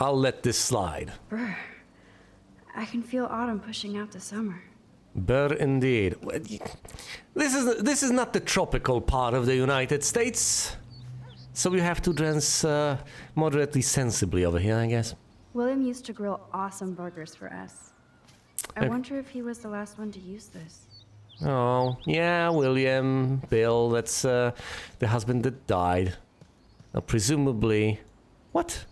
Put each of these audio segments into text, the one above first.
I'll let this slide. Brr. I can feel autumn pushing out the summer. Brr, indeed. This is not the tropical part of the United States, so we have to dress moderately sensibly over here, I guess. William used to grill awesome burgers for us. I wonder if he was the last one to use this. Oh, yeah, William, Bill, that's the husband that died. Now, presumably... What?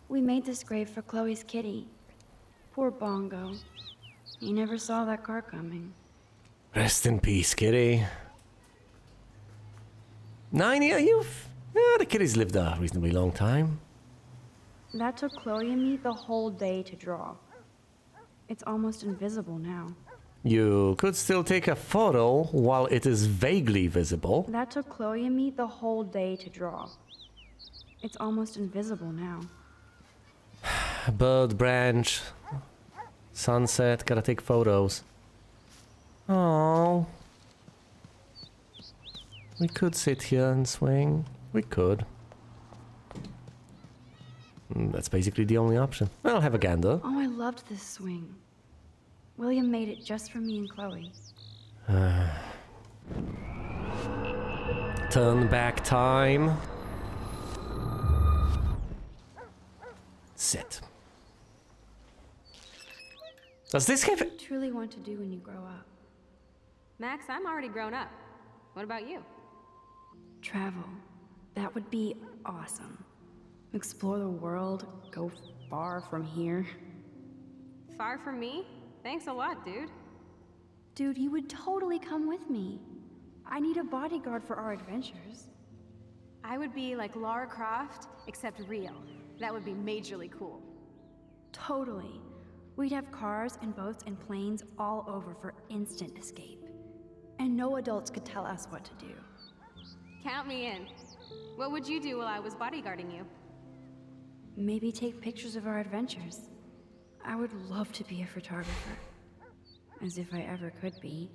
We made this grave for Chloe's kitty. Poor Bongo. He never saw that car coming. Rest in peace, kitty. 9 years? The kitty's lived a reasonably long time. That took Chloe and me the whole day to draw. It's almost invisible now. You could still take a photo while it is vaguely visible. That took Chloe and me the whole day to draw. It's almost invisible now. Bird branch, sunset, gotta take photos. Oh, we could sit here and swing. We could. That's basically the only option. I'll have a gander. Oh, I loved this swing. William made it just for me and Chloe. Turn back time. Sit. Does this have... What do you truly want to do when you grow up? Max, I'm already grown up. What about you? Travel. That would be awesome. Explore the world, go far from here. Far from me? Thanks a lot, dude. Dude, you would totally come with me. I need a bodyguard for our adventures. I would be like Lara Croft, except real. That would be majorly cool. Totally. We'd have cars and boats and planes all over for instant escape. And no adults could tell us what to do. Count me in. What would you do while I was bodyguarding you? Maybe take pictures of our adventures. I would love to be a photographer. As if I ever could be.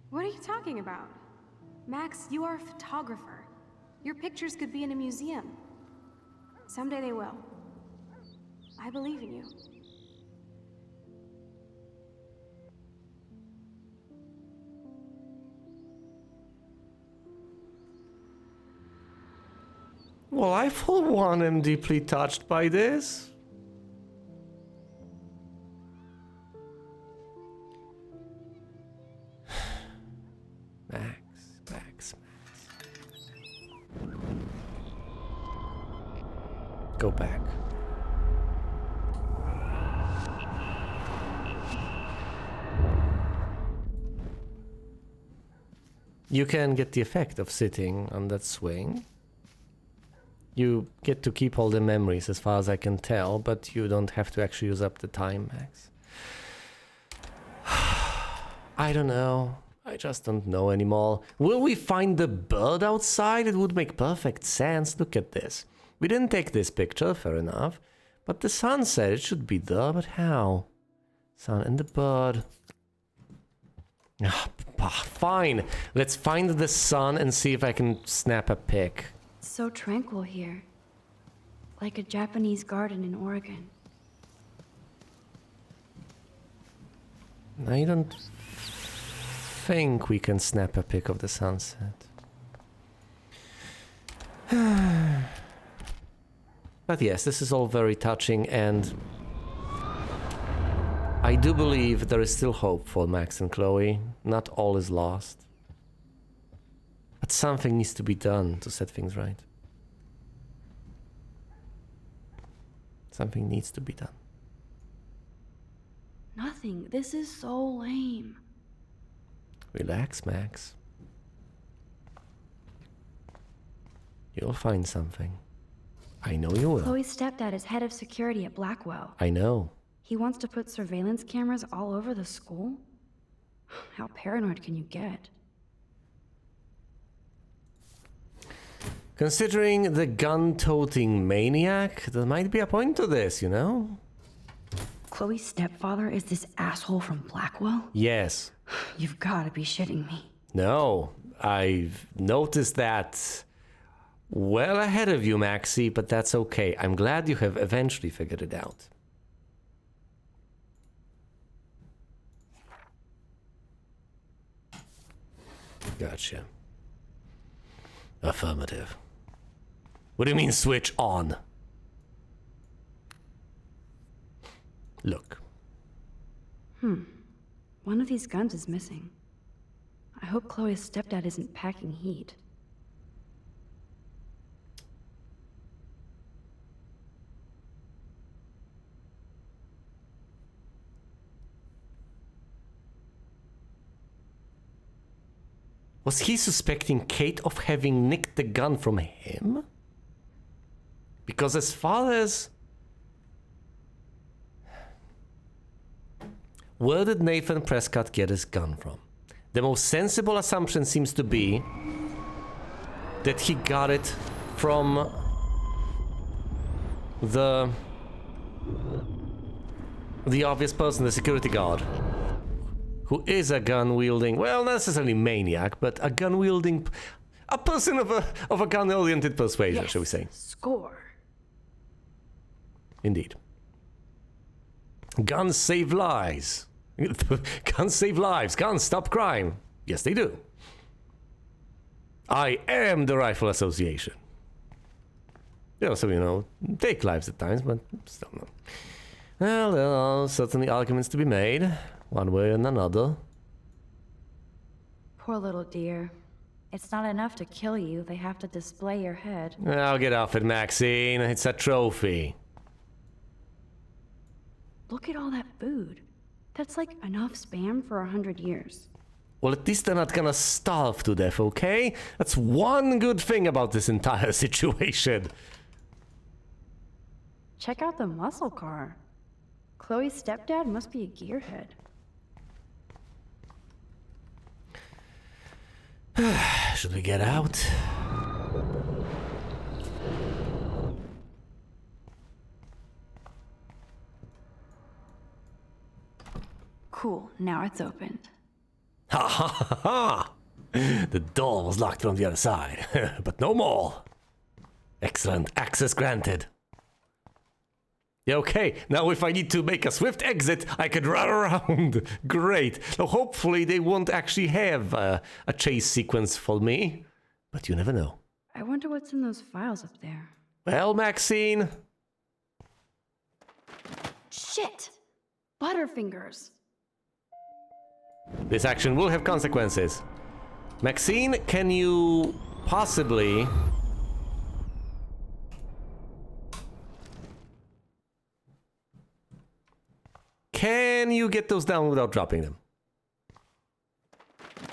What are you talking about? Max, you are a photographer. Your pictures could be in a museum. Someday they will. I believe in you. Well, I for one am deeply touched by this. Max. Go back. You can get the effect of sitting on that swing. You get to keep all the memories as far as I can tell, but you don't have to actually use up the time, Max. I don't know. I just don't know anymore. Will we find the bird outside? It would make perfect sense. Look at this. We didn't take this picture, fair enough. But the sunset, it should be there, but how? Sun and the bird. Fine. Let's find the sun and see if I can snap a pic. It's so tranquil here. Like a Japanese garden in Oregon. I don't think we can snap a pic of the sunset. But yes, this is all very touching, and I do believe there is still hope for Max and Chloe. Not all is lost. But something needs to be done to set things right. Something needs to be done. Nothing. This is so lame. Relax, Max. You'll find something. I know you will. Chloe's stepdad is head of security at Blackwell. I know. He wants to put surveillance cameras all over the school? How paranoid can you get? Considering the gun-toting maniac, there might be a point to this, you know? Chloe's stepfather is this asshole from Blackwell? Yes. You've got to be shitting me. No, I've noticed that well ahead of you, Maxie, but that's okay. I'm glad you have eventually figured it out. Gotcha. Affirmative. What do you mean switch on? Look. One of these guns is missing. I hope Chloe's stepdad isn't packing heat. Was he suspecting Kate of having nicked the gun from him? Because as far as... Where did Nathan Prescott get his gun from? The most sensible assumption seems to be that he got it from the obvious person, the security guard, who is a gun-wielding, well, not necessarily maniac, but a gun-wielding, a person of a gun-oriented persuasion, shall we say. Score. Indeed. Guns save lives. Guns save lives. Guns stop crime. Yes, they do. I am the Rifle Association. They also, you know, take lives at times, but still no. Well, there are certainly arguments to be made, one way and another. Poor little dear. It's not enough to kill you, they have to display your head. I'll get off it, Maxine. It's a trophy. Look at all that food. That's like enough spam for 100 years. Well, at least they're not gonna starve to death, okay? That's one good thing about this entire situation. Check out the muscle car. Chloe's stepdad must be a gearhead. Should we get out? Cool, now it's opened. Ha ha ha ha! The door was locked from the other side, but no more. Excellent, access granted. Yeah, okay, now if I need to make a swift exit, I could run around. Great. Now hopefully they won't actually have a chase sequence for me, but you never know. I wonder what's in those files up there. Well, Maxine. Shit! Butterfingers! This action will have consequences. Maxine, can you possibly... Can you get those down without dropping them?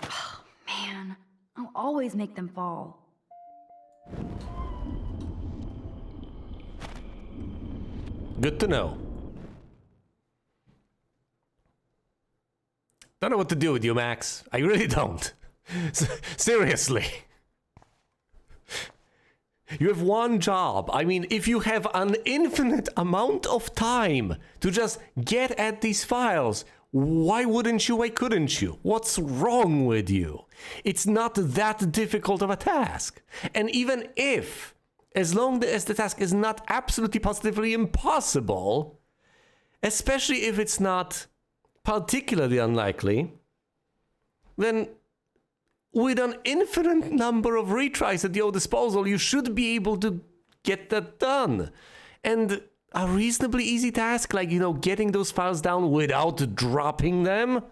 Oh, man. I'll always make them fall. Good to know. Don't know what to do with you, Max. I really don't. Seriously. You have one job. I mean, if you have an infinite amount of time to just get at these files, why wouldn't you? Why couldn't you? What's wrong with you? It's not that difficult of a task. And even if, as long as the task is not absolutely positively impossible, especially if it's not particularly unlikely, then with an infinite number of retries at your disposal, you should be able to get that done. And a reasonably easy task, like, you know, getting those files down without dropping them,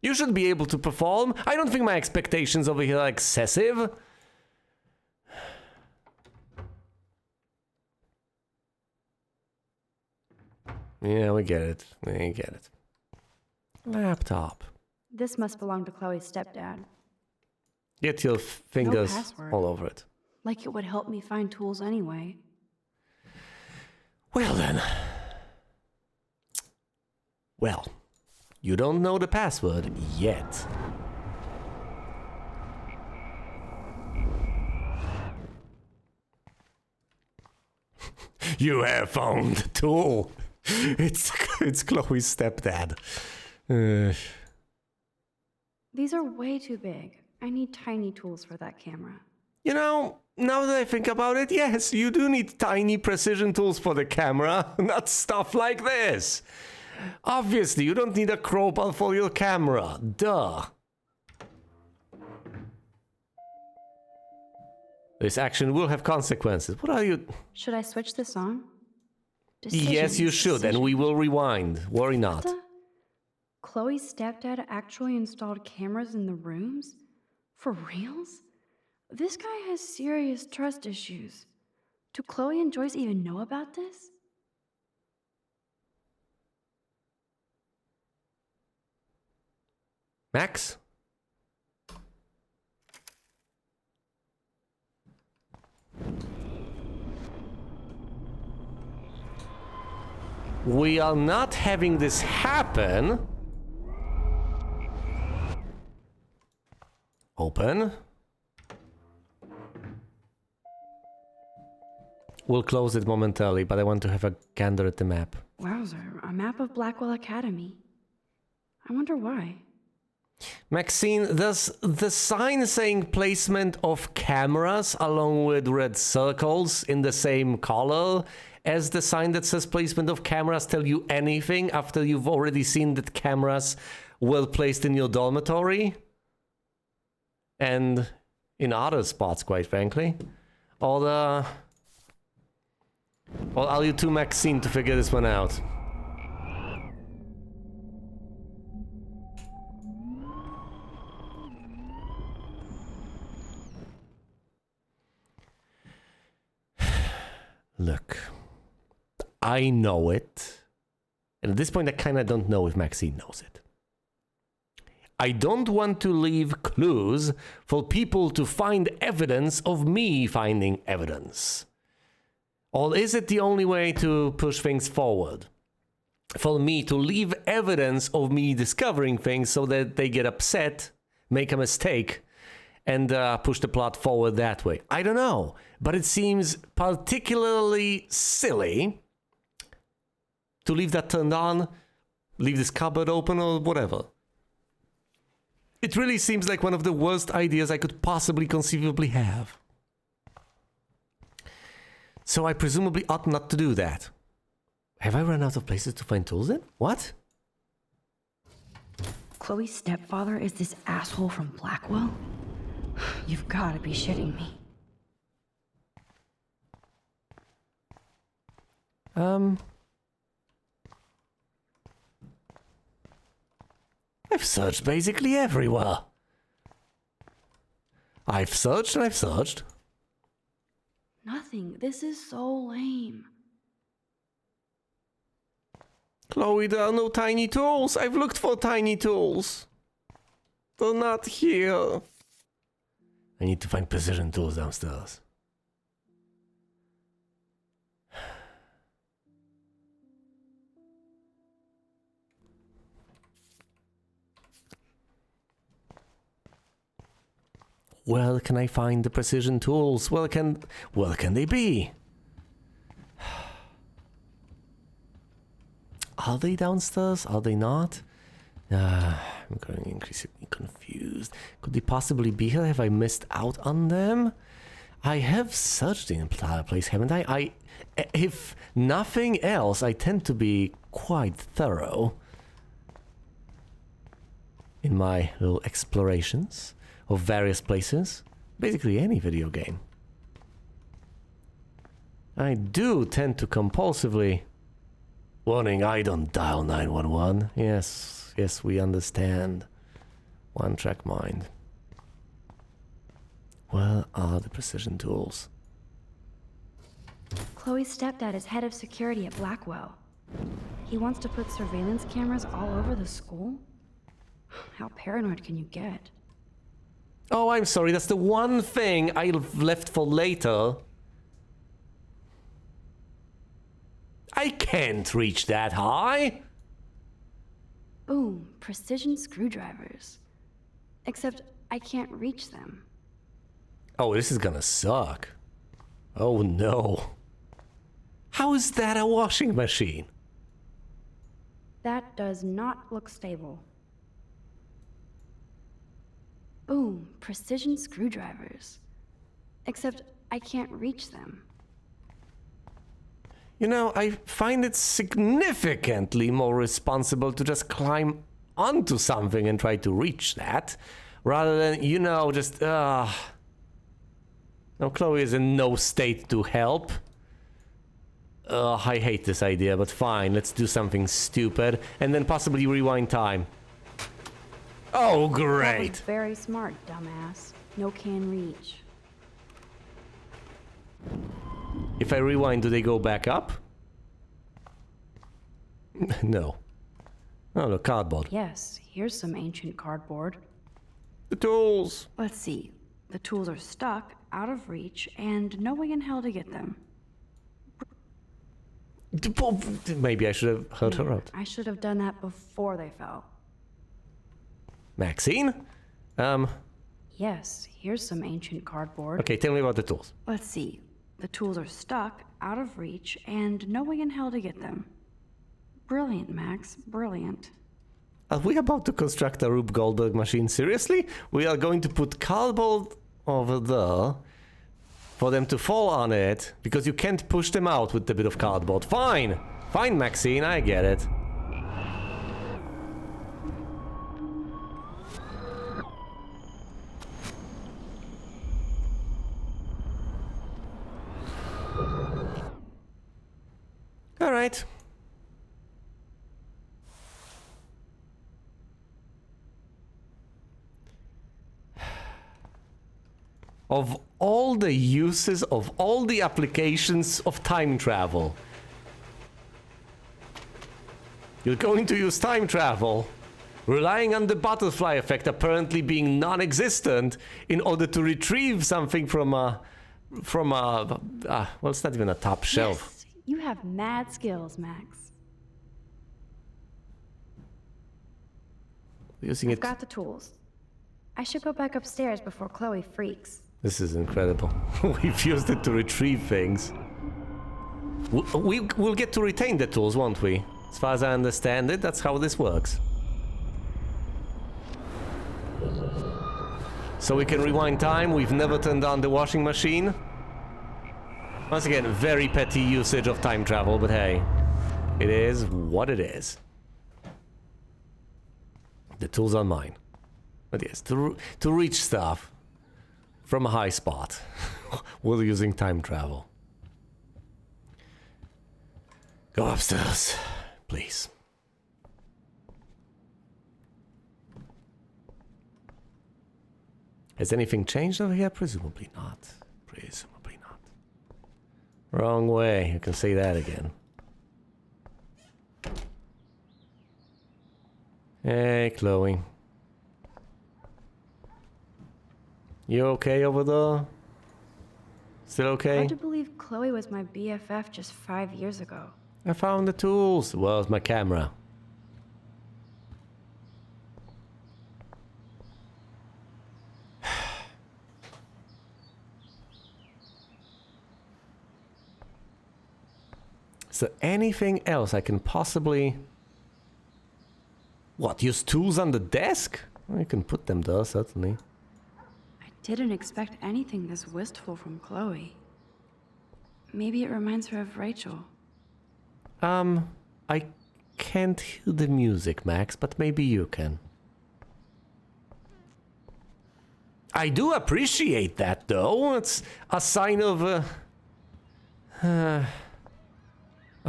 you should be able to perform. I don't think my expectations over here are excessive. Yeah, we get it. We get it. Laptop. This must belong to Chloe's stepdad. Get your fingers password. all over it. Like it would help me find tools anyway. Well then. Well, you don't know the password yet. You have found the tool. It's Chloe's stepdad. These are way too big. I need tiny tools for that camera. You know, now that I think about it, yes, you do need tiny precision tools for the camera, not stuff like this. Obviously, you don't need a crowbar for your camera. Duh. This action will have consequences. What are you... Should I switch this on? Yes, you should, and we will rewind. Worry not. Chloe's stepdad actually installed cameras in the rooms? For reals? This guy has serious trust issues. Do Chloe and Joyce even know about this? Max? We are not having this happen. Open. We'll close it momentarily, but I want to have a gander at the map. Wowzer, a map of Blackwell Academy. I wonder why. Maxine, does the sign saying placement of cameras along with red circles in the same color as the sign that says placement of cameras tell you anything after you've already seen that cameras were placed in your dormitory? And in other spots, quite frankly. Or are you too Maxine to figure this one out? Look, I know it. And at this point, I kind of don't know if Maxine knows it. I don't want to leave clues for people to find evidence of me finding evidence. Or is it the only way to push things forward? For me to leave evidence of me discovering things so that they get upset, make a mistake, and push the plot forward that way. I don't know, but it seems particularly silly to leave that turned on, leave this cupboard open or whatever. It really seems like one of the worst ideas I could possibly conceivably have. So I presumably ought not to do that. Have I run out of places to find tools in? What? Chloe's stepfather is this asshole from Blackwell? You've got to be shitting me. I've searched basically everywhere. I've searched and I've searched. Nothing. This is so lame. Chloe, there are no tiny tools. I've looked for tiny tools. They're not here. I need to find precision tools downstairs. Where can I find the precision tools? Where can they be? Are they downstairs? Are they not? I'm growing increasingly confused. Could they possibly be here? Have I missed out on them? I have searched the entire place, haven't I? If nothing else, I tend to be quite thorough in my little explorations of various places. Basically any video game. I do tend to compulsively... Warning, I don't dial 911. Yes, we understand. One track mind. Where are the precision tools? Chloe's stepdad is head of security at Blackwell. He wants to put surveillance cameras all over the school? How paranoid can you get? Oh, I'm sorry, that's the one thing I've left for later. I can't reach that high. Boom, precision screwdrivers. Except I can't reach them. Oh, this is gonna suck. Oh no. How is that a washing machine? That does not look stable. Boom, precision screwdrivers. Except I can't reach them. You know, I find it significantly more responsible to just climb onto something and try to reach that, rather than, you know, just, No, Chloe is in no state to help. I hate this idea, but fine, let's do something stupid, and then possibly rewind time. Oh, That great! was very smart, dumbass. No can reach. If I rewind, do they go back up? No. Oh, the cardboard. Yes, here's some ancient cardboard. The tools! Let's see. The tools are stuck, out of reach, and no way in hell to get them. Maybe I should have heard her out. I should have done that before they fell. Maxine? Yes, here's some ancient cardboard. Okay, tell me about the tools. Let's see. The tools are stuck, out of reach, and no way in hell to get them. Brilliant, Max. Brilliant. Are we about to construct a Rube Goldberg machine? Seriously? We are going to put cardboard over there for them to fall on it because you can't push them out with a bit of cardboard. Fine! Fine, Maxine, I get it. All right. Of all the uses, of all the applications of time travel, you're going to use time travel, relying on the butterfly effect apparently being non-existent in order to retrieve something from a, well, it's not even a top shelf. Yes, you have mad skills, Max. Using I've it. got the tools. I should go back upstairs before Chloe freaks. This is incredible. We've used it to retrieve things. We'll get to retain the tools, won't we? As far as I understand it, that's how this works. So we can rewind time. We've never turned on the washing machine. Once again, very petty usage of time travel, but hey, it is what it is. The tools are mine. But yes, to reach stuff from a high spot while using time travel. Go upstairs, please. Has anything changed over here? Presumably not. Presumably not. Wrong way. You can say that again. Hey, Chloe. You okay over there? Still okay? Hard to believe Chloe was my BFF just 5 years ago. I found the tools. Where's my camera? Is there anything else I can possibly... What, use tools on the desk? Well, you can put them there, certainly. I didn't expect anything this wistful from Chloe. Maybe it reminds her of Rachel. I can't hear the music, Max, but maybe you can. I do appreciate that, though. It's a sign of a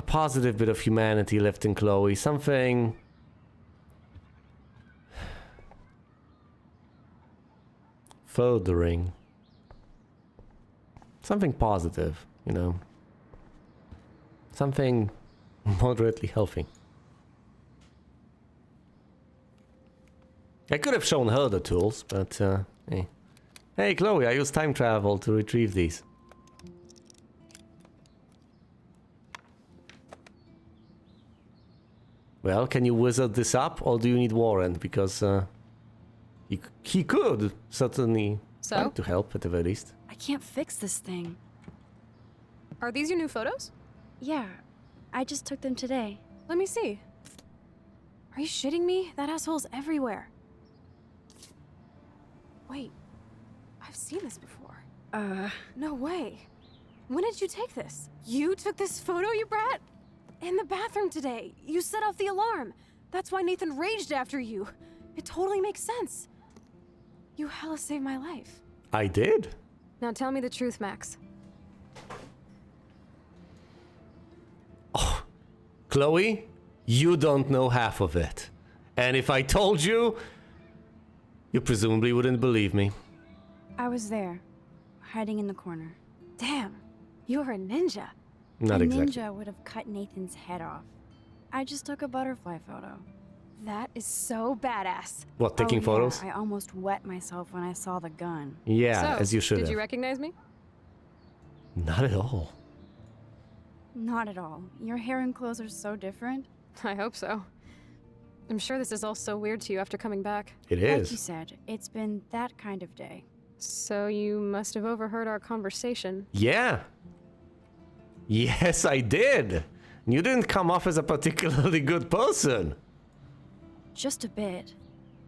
positive bit of humanity left in Chloe. Something... furthering. Something positive, you know. Something moderately healthy. I could have shown her the tools, but hey. Hey Chloe, I use time travel to retrieve these. Well, can you wizard this up, or do you need Warren? Because he could certainly like to help at the very least. I can't fix this thing. Are these your new photos? Yeah, I just took them today. Let me see. Are you shitting me? That asshole's everywhere. Wait, I've seen this before. No way. When did you take this? You took this photo, you brat? In the bathroom today. You set off the alarm. That's why Nathan raged after you. It totally makes sense. You hella saved my life. I did. Now tell me the truth, Max. Chloe, you don't know half of it. And if I told you, you presumably wouldn't believe me. I was there, hiding in the corner. Damn, you're a ninja. Not a exactly. ninja would have cut Nathan's head off. I just took a butterfly photo. That is so badass. What, taking Oh, yeah, photos? I almost wet myself when I saw the gun. Yeah, So, as you should did have. you recognize me? Not at all. Not at all. Your hair and clothes are so different. I hope so. I'm sure this is all so weird to you after coming back. It Like you is. said, it's been that kind of day. So you must have overheard our conversation. Yeah. Yes, I did. You didn't come off as a particularly good person. Just a bit.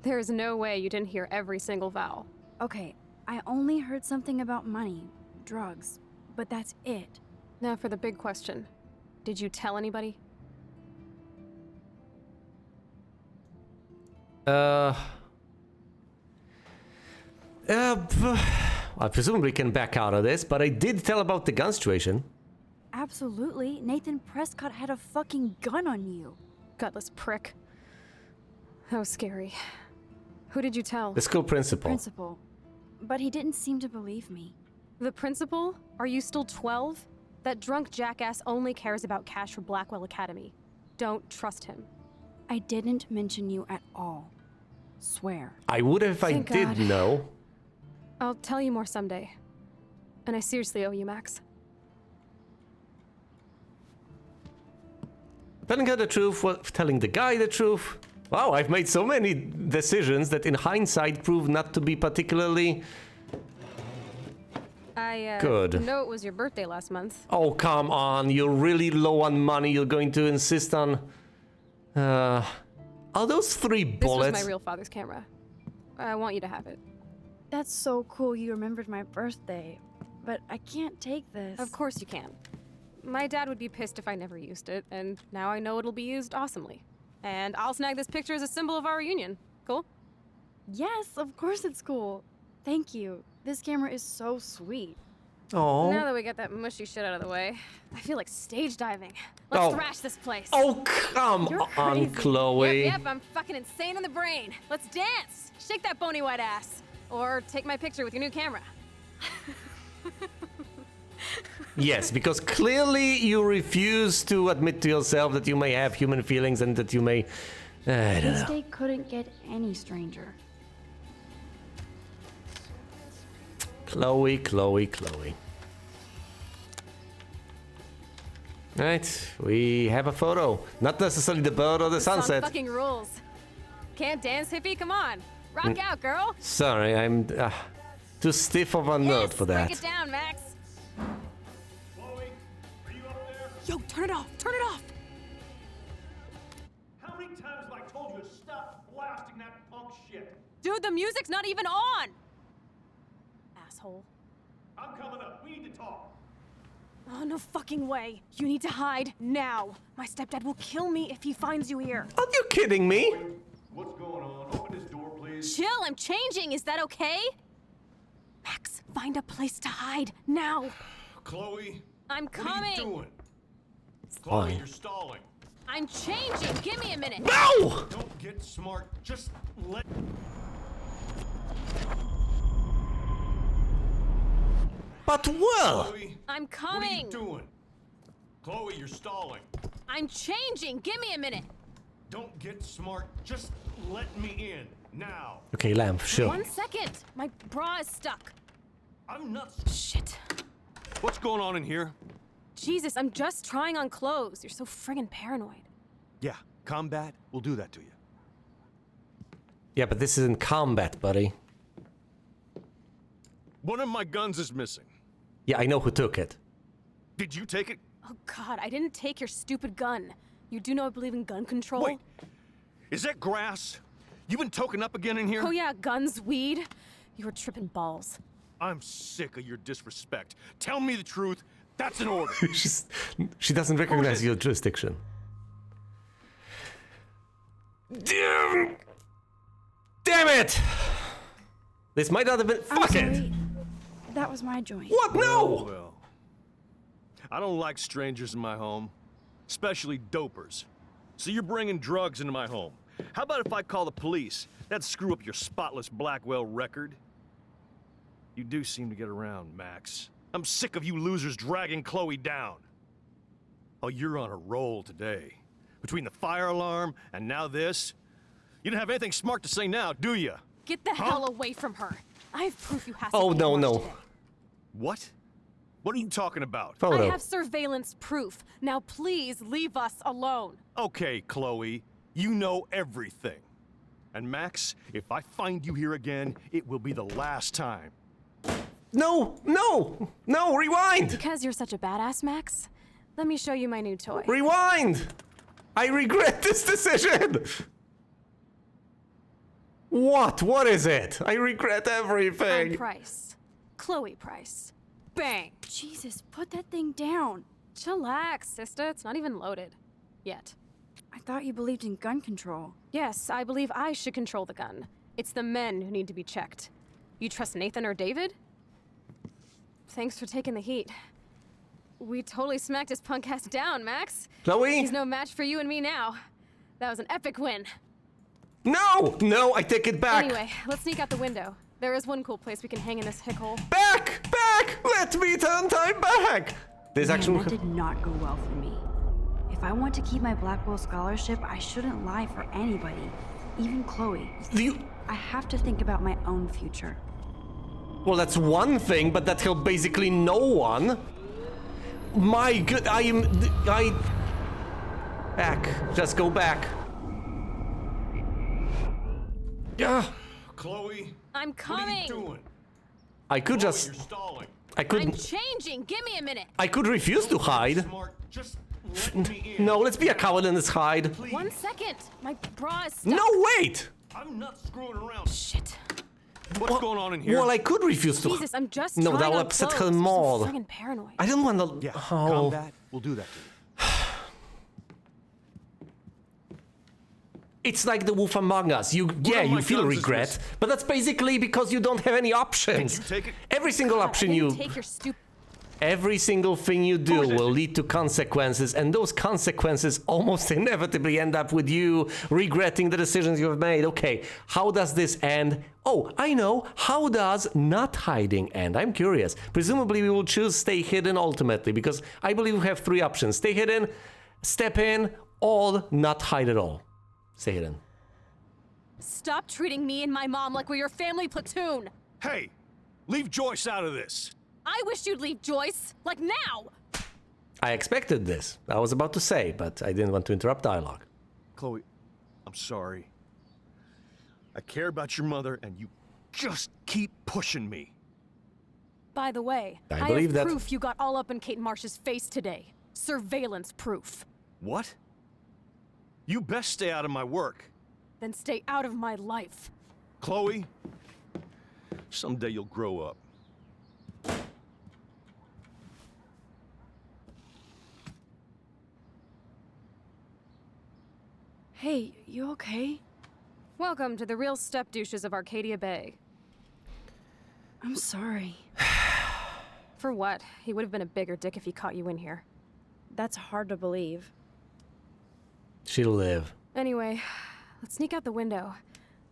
There is no way you didn't hear every single vowel. Okay, I only heard something about money, drugs, but that's it. Now for the big question. Did you tell anybody? I presumably can back out of this, but I did tell about the gun situation. Absolutely. Nathan Prescott had a fucking gun on you. Gutless prick. That was scary. Who did you tell? The school principal. Principal. But he didn't seem to believe me. The principal? Are you still 12? That drunk jackass only cares about cash for Blackwell Academy. Don't trust him. I didn't mention you at all. Swear. I would have if I Thank did God. know. I'll tell you more someday. And I seriously owe you, Max. Telling her the truth, telling the guy the truth. Wow, I've made so many decisions that in hindsight proved not to be particularly... I Good. know it was your birthday last month. Oh, come on, you're really low on money, you're going to insist on... Are those 3 This bullets? was my real father's camera. I want you to have it. That's so cool you remembered my birthday. But I can't take this. Of course you can. My dad would be pissed if I never used it, and now I know it'll be used awesomely. And I'll snag this picture as a symbol of our reunion. Cool? Yes, of course it's cool. Thank you. This camera is so sweet. Oh. Now that we got that mushy shit out of the way, I feel like stage diving. Let's Oh. thrash this place. Oh, come You're on, crazy. Chloe. Yep, I'm fucking insane in the brain. Let's dance. Shake that bony white ass. Or take my picture with your new camera. Yes, because clearly you refuse to admit to yourself that you may have human feelings and that you may... I don't This know. day couldn't get any stranger. Chloe, Chloe, Chloe. Right, we have a photo. Not necessarily the bird or the This song sunset. fucking rules. Can't dance, hippie? Come on. Rock out, girl. Sorry, I'm too stiff of a nerd Yes, for that. break it down, Max. Chloe, are you up there? Yo, turn it off. Turn it off. How many times have I told you to stop blasting that punk shit? Dude, the music's not even on. Asshole. I'm coming up. We need to talk. Oh, no fucking way. You need to hide now. My stepdad will kill me if he finds you here. Are you kidding me? What's going on? Open this door, please. Chill, I'm changing. Is that okay? Max, find a place to hide now. Chloe, I'm what are coming. you doing? Chloe, fine. you're stalling. I'm changing. Give me a minute. No! Don't get smart. Just let... But well! Chloe, I'm what are you coming. doing? Chloe, you're stalling. I'm changing. Give me a minute. Don't get smart. Just let me in. Now. Okay, lamp, sure. 1 second. My bra is stuck. I'm nuts. Shit. What's going on in here? Jesus, I'm just trying on clothes. You're so friggin' paranoid. Yeah, combat will do that to you. Yeah, but this isn't combat, buddy. One of my guns is missing. Yeah, I know who took it. Did you take it? Oh God, I didn't take your stupid gun. You do know I believe in gun control? Wait. Is that grass? You been toking up again in here? Oh yeah, guns, weed. You were tripping balls. I'm sick of your disrespect. Tell me the truth. That's an order. She doesn't recognize your jurisdiction. Damn it! This might not have been. I'm Fuck it! sorry. That was my joint. What? No! Well, I don't like strangers in my home, especially dopers. So you're bringing drugs into my home. How about if I call the police? That'd screw up your spotless Blackwell record. You do seem to get around, Max. I'm sick of you losers dragging Chloe down. Oh, you're on a roll today. Between the fire alarm and now this. You don't have anything smart to say now, do you? Get the hell away from her. I have proof you have. Oh, no. What? What are you talking about? I Photo. have surveillance proof. Now please leave us alone. Okay, Chloe, you know everything. And Max, if I find you here again, it will be the last time. No! Rewind! Because you're such a badass, Max, let me show you my new toy. Rewind! I regret this decision! What? What is it? I regret I'm everything. Price. Chloe Price. Bang! Jesus, put that thing down. Chillax, sister. It's not even loaded. Yet. I thought you believed in gun control. Yes, I believe I should control the gun. It's the men who need to be checked. You trust Nathan or David? Thanks for taking the heat. We totally smacked his punk ass down, Max. Chloe? He's no match for you and me now. That was an epic win. No, I take it back. Anyway, let's sneak out the window. There is one cool place we can hang in this hick hole. Back! Let me turn time back! This Man, actually. that did not go well for me. If I want to keep my Blackwell scholarship, I shouldn't lie for anybody, even Chloe. I have to think about my own future. Well, that's one thing, but that helped basically no one. My good, back. Just go back. Yeah. Chloe, I'm what are coming. you doing? I could Chloe, just. you're stalling. I I'm could. changing. Give me a minute. I could refuse to hide. Smart, just let me in. No, let's be a coward and let's hide. Please. 1 second. My bra is stuck. No, wait. I'm not screwing around. Shit. What's going on in here? Well, I could refuse to. Jesus, I'm just No, trying that will on upset her clothes. I'm so more. friggin' paranoid. I don't want to. Yeah, Oh. combat. We'll do that to you. It's like the Wolf Among Us. You of my feel guns is regret, this? but that's basically because you don't have any options. Can you take it? Every single God, option I you. didn't take your stupid. Every single thing you do Who is it? will lead to consequences, and those consequences almost inevitably end up with you regretting the decisions you have made. Okay, how does this end? Oh, I know. How does not hiding end? I'm curious. Presumably, we will choose stay hidden ultimately, because I believe we have three options: stay hidden, step in, or not hide at all. Stay hidden. Stop treating me and my mom like we're your family platoon. Hey, leave Joyce out of this. I wish you'd leave Joyce, like now. I expected this. I was about to say, but I didn't want to interrupt dialogue. Chloe, I'm sorry. I care about your mother, and you just keep pushing me. By the way, I believe have that- proof you got all up in Kate Marsh's face today. Surveillance proof. What? You best stay out of my work. Then stay out of my life. Chloe, someday you'll grow up. Hey, you okay? Welcome to the real step douches of Arcadia Bay. I'm sorry. For what? He would have been a bigger dick if he caught you in here. That's hard to believe. She'll live. Anyway, let's sneak out the window.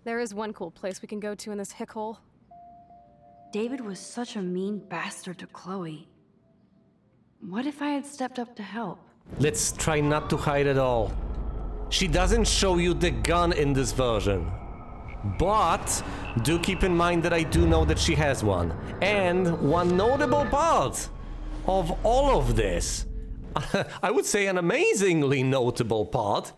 There is one cool place we can go to in this hick hole. David was such a mean bastard to Chloe. What if I had stepped up to help? Let's try not to hide at all. She doesn't show you the gun in this version. But do keep in mind that I do know that she has one. And one notable part of all of this, I would say an amazingly notable part,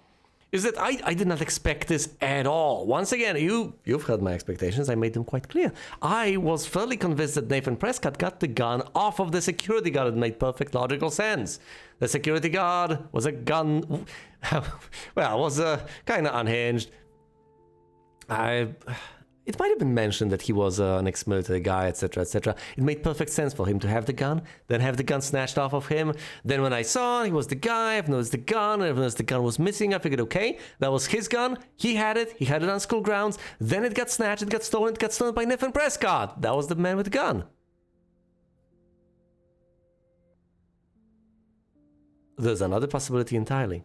is that I did not expect this at all. Once again, you've heard my expectations. I made them quite clear. I was fairly convinced that Nathan Prescott got the gun off of the security guard. It made perfect logical sense. The security guard was a gun... well, was kind of unhinged. It might have been mentioned that he was an ex-military guy, etc., etc. It made perfect sense for him to have the gun, then have the gun snatched off of him. Then when I saw he was the guy, I've noticed the gun, I've noticed the gun was missing, I figured, okay, that was his gun, he had it on school grounds, then it got snatched, it got stolen by Nathan Prescott. That was the man with the gun. There's another possibility entirely.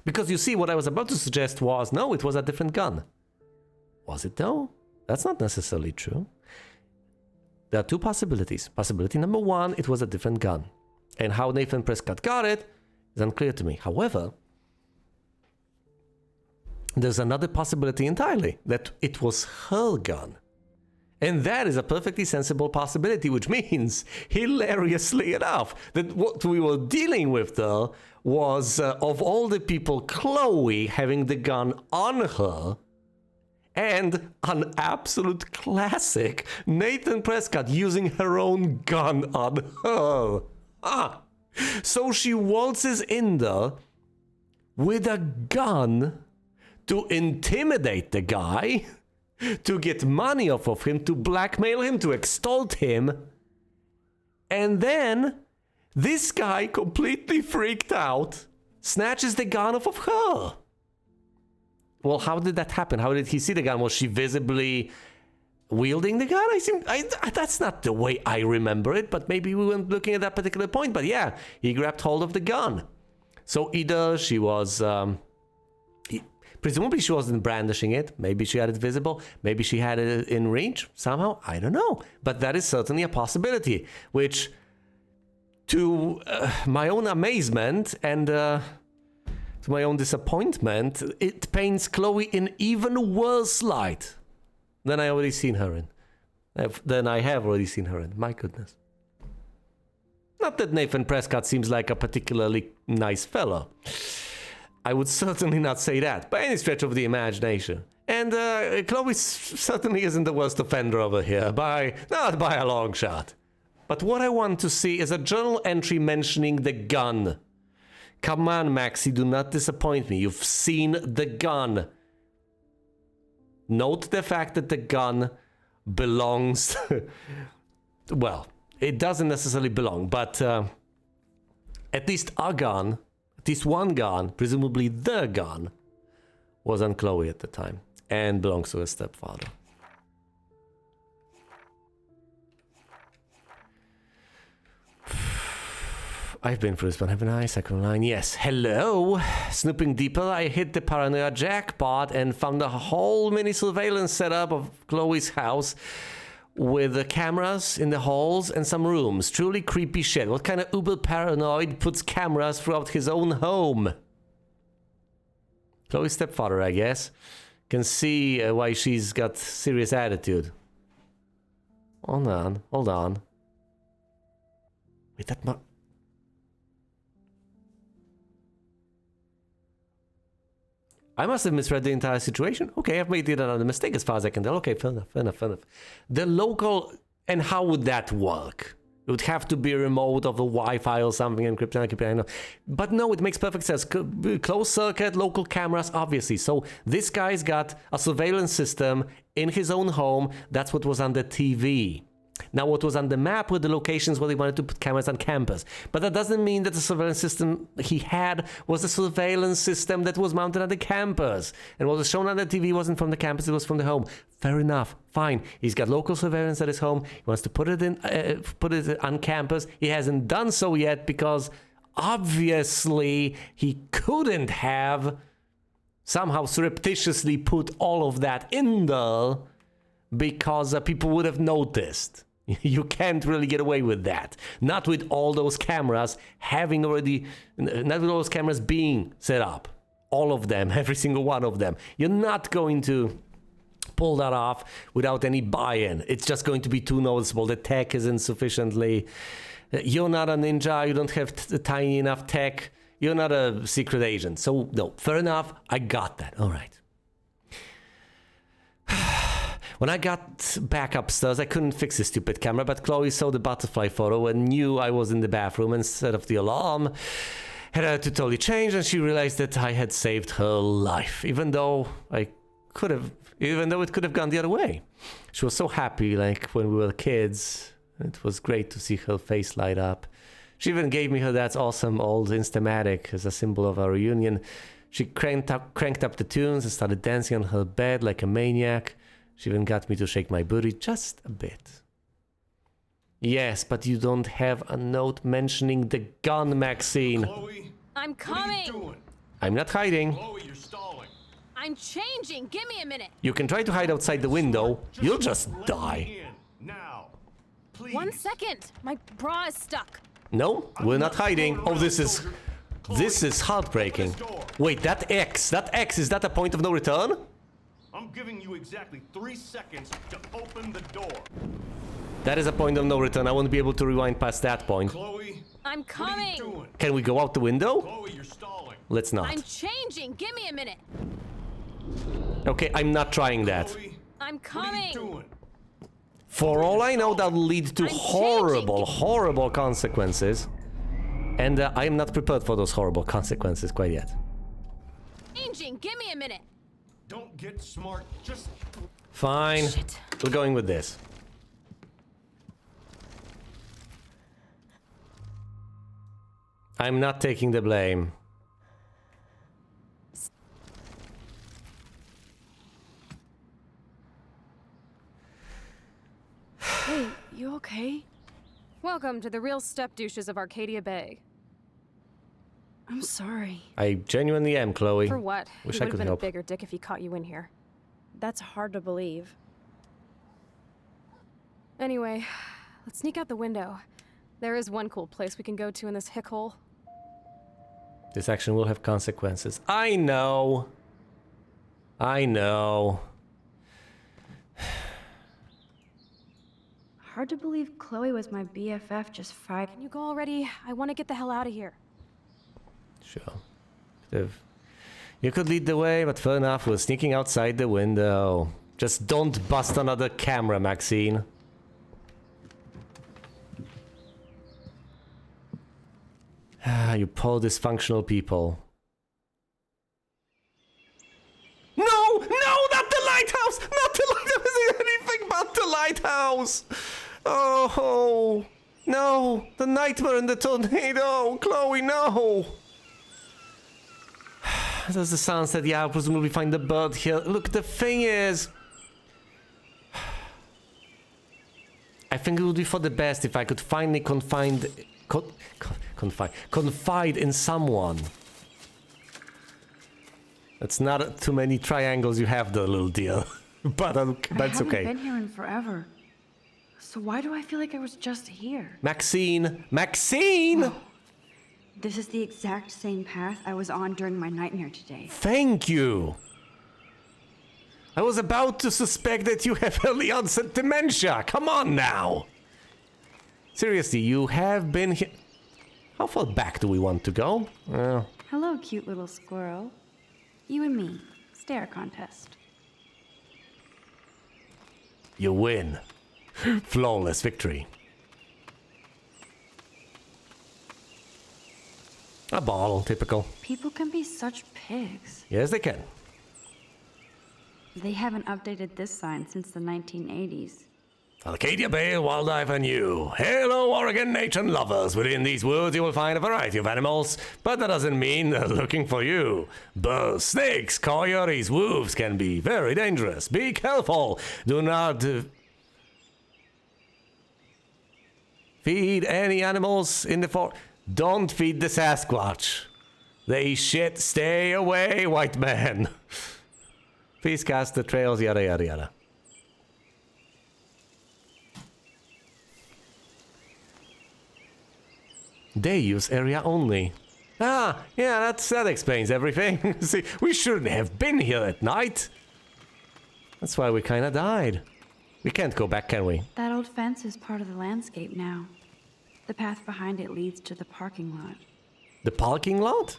Because you see, what I was about to suggest was, no, it was a different gun. Was it though? That's not necessarily true. There are two possibilities. Possibility number one, it was a different gun. And how Nathan Prescott got it is unclear to me. However, there's another possibility entirely, that it was her gun. And that is a perfectly sensible possibility, which means, hilariously enough, that what we were dealing with there was, of all the people, Chloe having the gun on her, and an absolute classic, Nathan Prescott using her own gun on her. So she waltzes in there with a gun to intimidate the guy, to get money off of him, to blackmail him, to extort him. And then this guy, completely freaked out, snatches the gun off of her. Well, how did that happen? How did he see the gun? Was she visibly wielding the gun? That's not the way I remember it, but maybe we weren't looking at that particular point. But yeah, he grabbed hold of the gun. So either she was... presumably she wasn't brandishing it. Maybe she had it visible. Maybe she had it in reach somehow. I don't know. But that is certainly a possibility, which, to my own amazement and... to my own disappointment, it paints Chloe in even worse light than I have already seen her in. My goodness. Not that Nathan Prescott seems like a particularly nice fellow. I would certainly not say that, by any stretch of the imagination. And Chloe certainly isn't the worst offender over here, not by a long shot. But what I want to see is a journal entry mentioning the gun. Come on, Maxie, do not disappoint me. You've seen the gun. Note the fact that the gun belongs... well, it doesn't necessarily belong, but at least a gun, at least one gun, presumably the gun, was on Chloe at the time and belongs to her stepfather. I've been through this one, haven't I? Second line, yes. Hello! Snooping deeper, I hit the paranoia jackpot and found a whole mini surveillance setup of Chloe's house with the cameras in the halls and some rooms. Truly creepy shit. What kind of uber paranoid puts cameras throughout his own home? Chloe's stepfather, I guess. Can see why she's got serious attitude. Hold on. Wait, that I must have misread the entire situation. Okay, I've made another mistake as far as I can tell. Okay, fair enough. The local... And how would that work? It would have to be remote of the Wi-Fi or something, encrypted, I know. But no, it makes perfect sense. Closed circuit, local cameras, obviously. So this guy's got a surveillance system in his own home. That's what was on the TV. Now, what was on the map were the locations where they wanted to put cameras on campus. But that doesn't mean that the surveillance system he had was the surveillance system that was mounted on the campus. And what was shown on the TV wasn't from the campus, it was from the home. Fair enough, fine. He's got local surveillance at his home. He wants to put it on campus. He hasn't done so yet because obviously he couldn't have somehow surreptitiously put all of that in there because people would have noticed. You can't really get away with that. Not with all those cameras having already... Not with all those cameras being set up. All of them, every single one of them. You're not going to pull that off without any buy-in. It's just going to be too noticeable. The tech isn't sufficiently... You're not a ninja. You don't have tiny enough tech. You're not a secret agent. So, no, fair enough. I got that. All right. When I got back upstairs, I couldn't fix the stupid camera, but Chloe saw the butterfly photo and knew I was in the bathroom and set off the alarm. Had to totally change, and she realized that I had saved her life, even though I could have even though it could have gone the other way. She was so happy, like when we were kids. It was great to see her face light up. She even gave me her dad's awesome old Instamatic as a symbol of our reunion. She cranked up the tunes and started dancing on her bed like a maniac. She even got me to shake my booty just a bit. Yes, but you don't have a note mentioning the gun, Maxine. Chloe, I'm what are coming. you doing? I'm not hiding. Chloe, you're stalling. I'm changing. Give me a minute. You can try to hide outside the window. You'll just let die. me in. Now. Please. 1 second. My bra is stuck. No, we're not hiding. Oh, this is heartbreaking. Wait, that X, is that a point of no return? I'm giving you exactly 3 seconds to open the door. That is a point of no return. I won't be able to rewind past that point. Chloe, I'm what are you coming. doing? Can we go out the window? Chloe, you're stalling. Let's I'm not. changing. Give me a minute. Okay, I'm not trying that. Chloe, I'm what are coming. you doing? For all I know, that'll lead to I'm horrible, horrible consequences. And I'm not prepared for those horrible consequences quite yet. Changing. Give me a minute. Don't get smart. Just Fine. Shit. We're going with this. I'm not taking the blame. Hey, you okay? Welcome to the real step douches of Arcadia Bay. I'm sorry. I genuinely am, Chloe. For what? Wish He I would have could been help. a bigger dick if he caught you in here. That's hard to believe. Anyway, let's sneak out the window. There is one cool place we can go to in this hick hole. This action will have consequences. I know. I know. Hard to believe Chloe was my BFF just 5. Can you go already? I want to get the hell out of here. Sure. You could lead the way, but fair enough. We're sneaking outside the window. Just don't bust another camera, Maxine. You poor dysfunctional people. No! No! Not the lighthouse! Not the lighthouse! Anything but the lighthouse! Oh! No! The nightmare and the tornado! Chloe, no! There's the sound said, yeah, I'll presumably find the bird here. Look, the thing is... I think it would be for the best if I could finally confide in someone. That's not too many triangles you have there, little deal. But that's I okay. haven't been here in forever. So why do I feel like I was just here? Maxine! Maxine! This is the exact same path I was on during my nightmare today. Thank you! I was about to suspect that you have early onset dementia. Come on now! Seriously, you have been here... How far back do we want to go? Hello, cute little squirrel. You and me. Stare contest. You win. Flawless victory. A ball, typical. People can be such pigs. Yes, they can. They haven't updated this sign since the 1980s. Arcadia Bay Wildlife and you. Hello, Oregon nature lovers. Within these woods, you will find a variety of animals, but that doesn't mean they're looking for you. Bears, snakes, coyotes, wolves can be very dangerous. Be careful. Do not feed any animals in the forest. Don't feed the Sasquatch. They shit. Stay away, white man. Please cast the trails, yada yada yada. Day use area only. Ah, yeah, that explains everything. See, we shouldn't have been here at night. That's why we kinda died. We can't go back, can we? That old fence is part of the landscape now. The path behind it leads to the parking lot. The parking lot?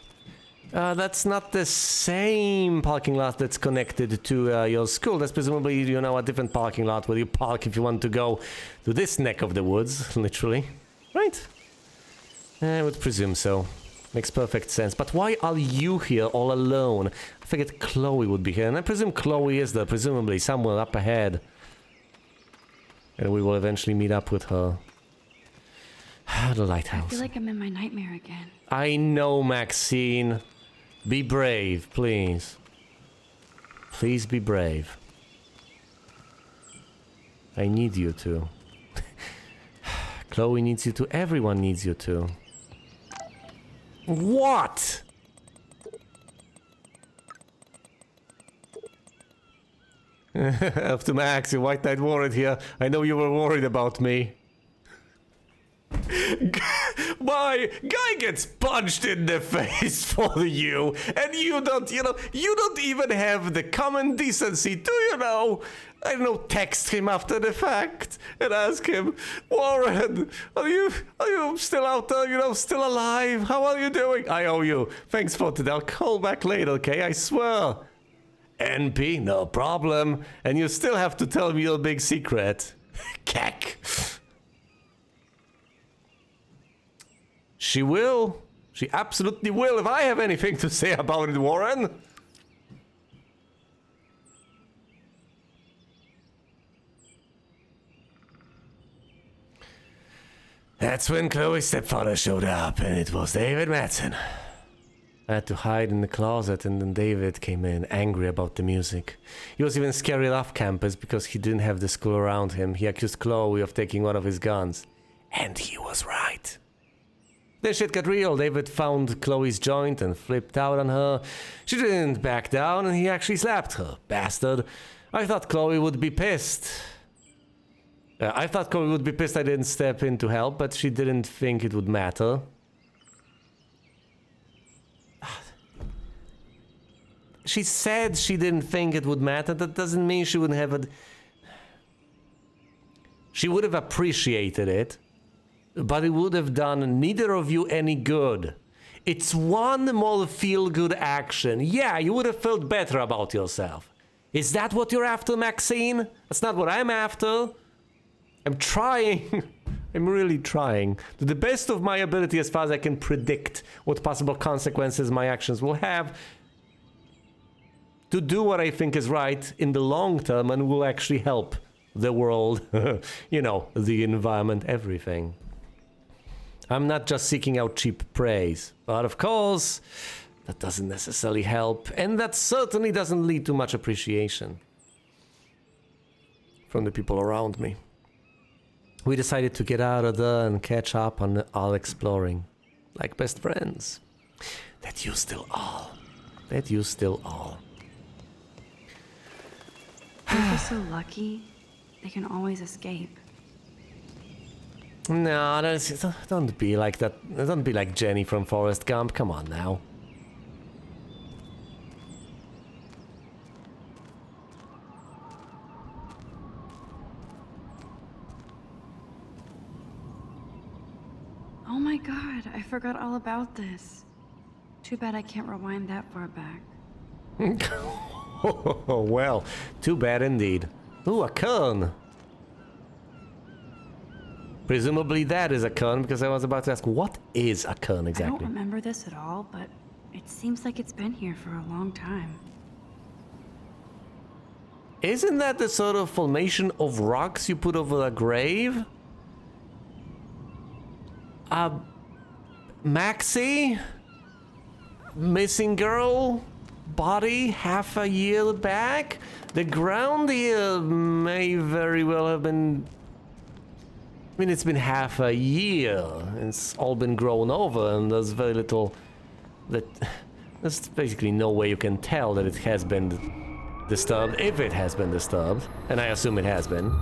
That's not the same parking lot that's connected to your school. That's presumably, you know, a different parking lot where you park if you want to go to this neck of the woods, literally. Right? I would presume so. Makes perfect sense. But why are you here all alone? I figured Chloe would be here, and I presume Chloe is there, presumably somewhere up ahead. And we will eventually meet up with her. The lighthouse. I feel like I'm in my nightmare again. I know, Maxine. Be brave, please. Please be brave. I need you to. Chloe needs you to. Everyone needs you to. What? After Max, your White Knight Warren here. I know you were worried about me. My guy gets punched in the face for you, and you don't even have the common decency to, I don't know, text him after the fact and ask him, Warren, are you still out there, still alive? How are you doing? I owe you. Thanks for today. I'll call back later, okay? I swear. NP, no problem. And you still have to tell me your big secret. Keck. She will. She absolutely will if I have anything to say about it, Warren. That's when Chloe's stepfather showed up, and it was David Madsen. I had to hide in the closet, and then David came in, angry about the music. He was even scared off campus because he didn't have the school around him. He accused Chloe of taking one of his guns. And he was right. Then shit got real. David found Chloe's joint and flipped out on her. She didn't back down, and he actually slapped her. Bastard. I thought Chloe would be pissed. I didn't step in to help, but she didn't think it would matter. She said she didn't think it would matter. That doesn't mean she wouldn't have it. She would have appreciated it, but it would have done neither of you any good. It's one more feel-good action. Yeah, you would have felt better about yourself. Is that what you're after, Maxine? That's not what I'm after. I'm trying. I'm really trying. To the best of my ability as far as I can predict what possible consequences my actions will have, to do what I think is right in the long term and will actually help the world, the environment, everything. I'm not just seeking out cheap praise, but of course, that doesn't necessarily help, and that certainly doesn't lead to much appreciation from the people around me. We decided to get out of there and catch up on our exploring, like best friends. That you still are. People so lucky, they can always escape. No, don't be like that. Don't be like Jenny from Forrest Gump. Come on now. Oh my god, I forgot all about this. Too bad I can't rewind that far back. Oh, well, too bad indeed. Ooh, a cone. Presumably that is a cone, because I was about to ask, what is a cone I exactly? don't remember this at all, but it seems like it's been here for a long time. Isn't that the sort of formation of rocks you put over a grave? Maxie? Missing girl? Body half a year back? The ground here may very well have been... I mean, it's been half a year. It's all been grown over, and there's very little... There's basically no way you can tell that it has been disturbed, if it has been disturbed. And I assume it has been.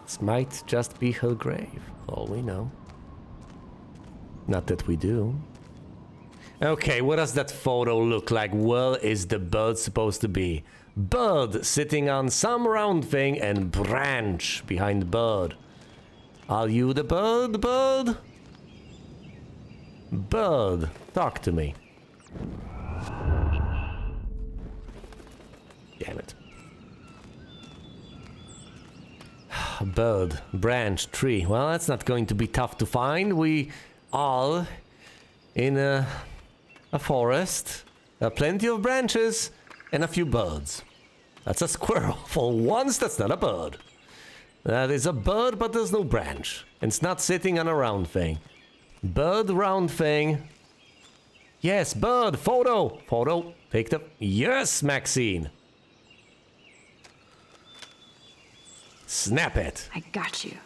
This might just be her grave, for all we know. Not that we do. Okay, what does that photo look like? Where is the bird supposed to be? Bird sitting on some round thing and branch behind bird. Are you the bird, bird? Bird, talk to me. Damn it. Bird, branch, tree. Well, that's not going to be tough to find. We are in a forest. There are plenty of branches and a few birds. That's a squirrel. For once, that's not a bird. That is a bird, but there's no branch. It's not sitting on a round thing. Bird, round thing. Yes, bird, photo. Photo, take the... Yes, Maxine. Snap it. I got you.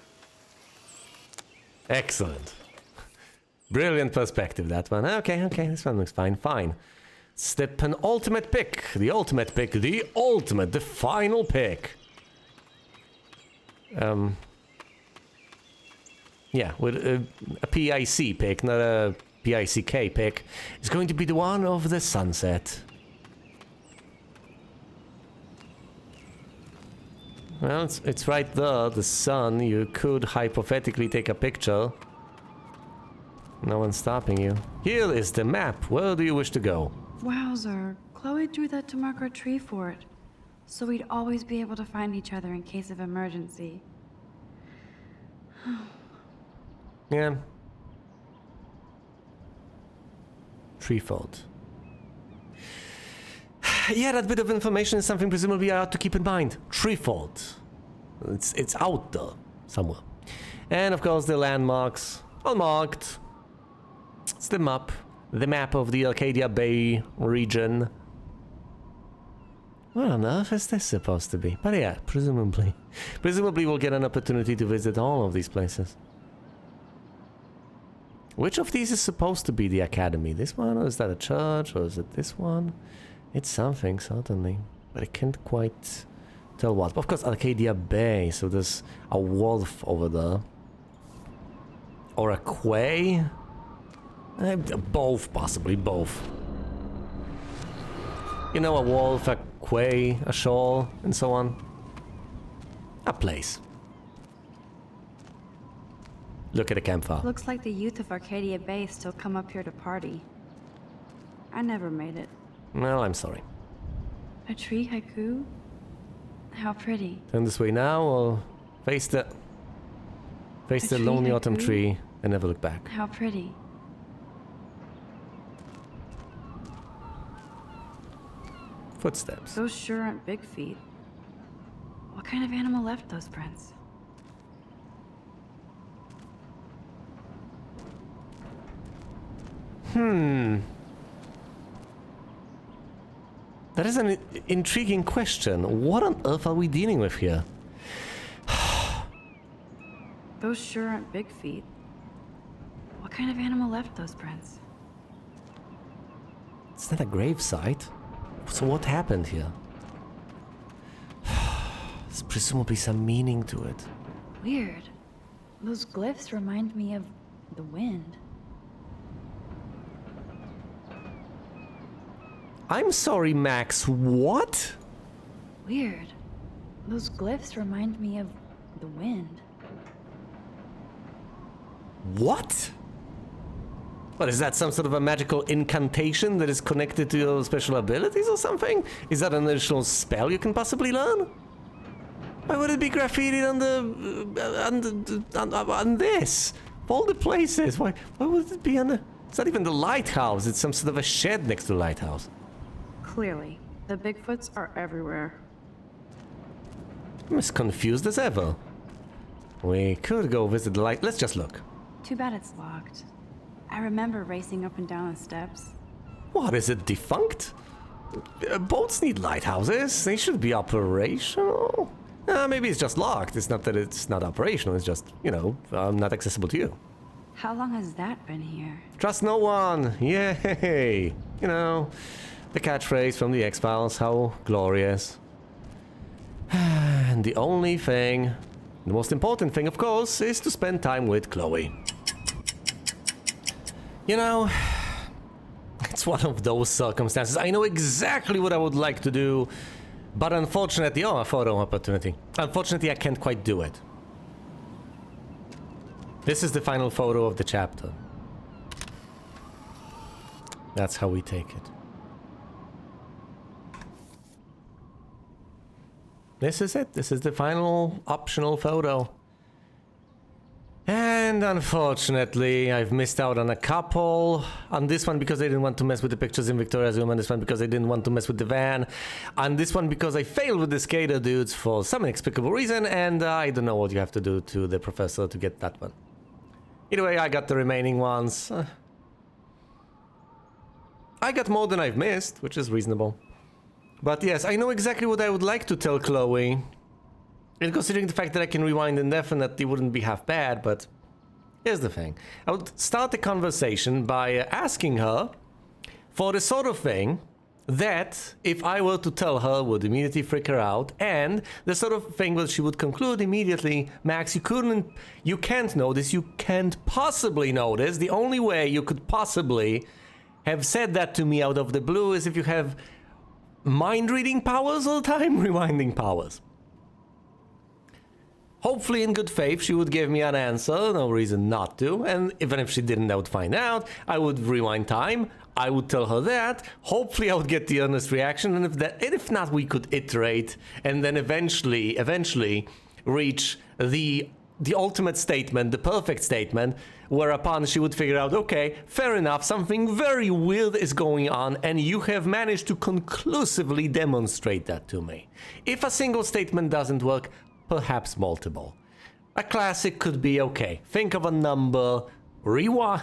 Excellent. Brilliant perspective, that one. Okay, this one looks fine, fine. It's the penultimate pick. The ultimate pick. The ultimate, the final pick. Yeah, with a PIC pick, not a PICK pick. It's going to be the one of the sunset. Well, it's right there, the sun. You could hypothetically take a picture. No one's stopping you. Here is the map. Where do you wish to go? Wowzer. Chloe drew that to mark our tree fort, so we'd always be able to find each other in case of emergency. Yeah. Tree fort. Yeah, that bit of information is something presumably I ought to keep in mind. Tree fort. It's out there somewhere. And of course the landmarks, all marked. It's the map of the Arcadia Bay region. What on earth is this supposed to be? But yeah, presumably we'll get an opportunity to visit all of these places. Which of these is supposed to be the academy? This one, or is that a church, or is it this one? It's something, certainly, but I can't quite tell what. Of course, Arcadia Bay, so there's a wolf over there. Or a quay? Both, possibly, both. You know, a wolf, a quay, a shoal, and so on. A place. Look at the campfire. Looks like the youth of Arcadia Bay still come up here to party. I never made it. Well, I'm sorry. A tree haiku? How pretty. Turn this way now, or face the tree lonely autumn haiku? tree and never look back. How pretty. Footsteps. Those sure aren't big feet. What kind of animal left those prints? That is an intriguing question. What on earth are we dealing with here? Those sure aren't big feet. What kind of animal left those prints? It's not a gravesite. So what happened here? There's presumably some meaning to it. Weird. Those glyphs remind me of the wind. I'm sorry, Max, what? Weird. Those glyphs remind me of the wind. What? What, is that some sort of a magical incantation that is connected to your special abilities or something? Is that an additional spell you can possibly learn? Why would it be graffitied on this? Of all the places, why would it be on the... It's not even the lighthouse, it's some sort of a shed next to the lighthouse. Clearly, the Bigfoots are everywhere. I'm as confused as ever. We could go visit the light... Let's just look. Too bad it's locked. I remember racing up and down the steps. What, is it defunct? Boats need lighthouses. They should be operational. Maybe it's just locked. It's not that it's not operational. It's just, you know, not accessible to you. How long has that been here? Trust no one. Yay. You know, the catchphrase from the X-Files. How glorious. And the only thing, the most important thing, of course, is to spend time with Chloe. You know, it's one of those circumstances. I know exactly what I would like to do, but unfortunately, a photo opportunity. Unfortunately, I can't quite do it. This is the final photo of the chapter. That's how we take it. This is it. This is the final optional photo. And unfortunately, I've missed out on a couple. On this one because I didn't want to mess with the pictures in Victoria's room, and this one because I didn't want to mess with the van. And this one because I failed with the skater dudes for some inexplicable reason, and I don't know what you have to do to the professor to get that one. Either way, I got the remaining ones. I got more than I've missed, which is reasonable. But yes, I know exactly what I would like to tell Chloe. And considering the fact that I can rewind indefinitely wouldn't be half bad, but here's the thing. I would start the conversation by asking her for the sort of thing that, if I were to tell her, would immediately freak her out, and the sort of thing that she would conclude immediately, Max, you can't know this, you can't possibly know this. The only way you could possibly have said that to me out of the blue is if you have mind-reading powers all the time, rewinding powers. Hopefully in good faith she would give me an answer, no reason not to, and even if she didn't, I would find out. I would rewind time, I would tell her that, hopefully I would get the honest reaction, and if not, we could iterate, and then eventually reach the ultimate statement, the perfect statement, whereupon she would figure out, okay, fair enough, something very weird is going on, and you have managed to conclusively demonstrate that to me. If a single statement doesn't work, perhaps multiple. A classic could be, okay, think of a number, rewind.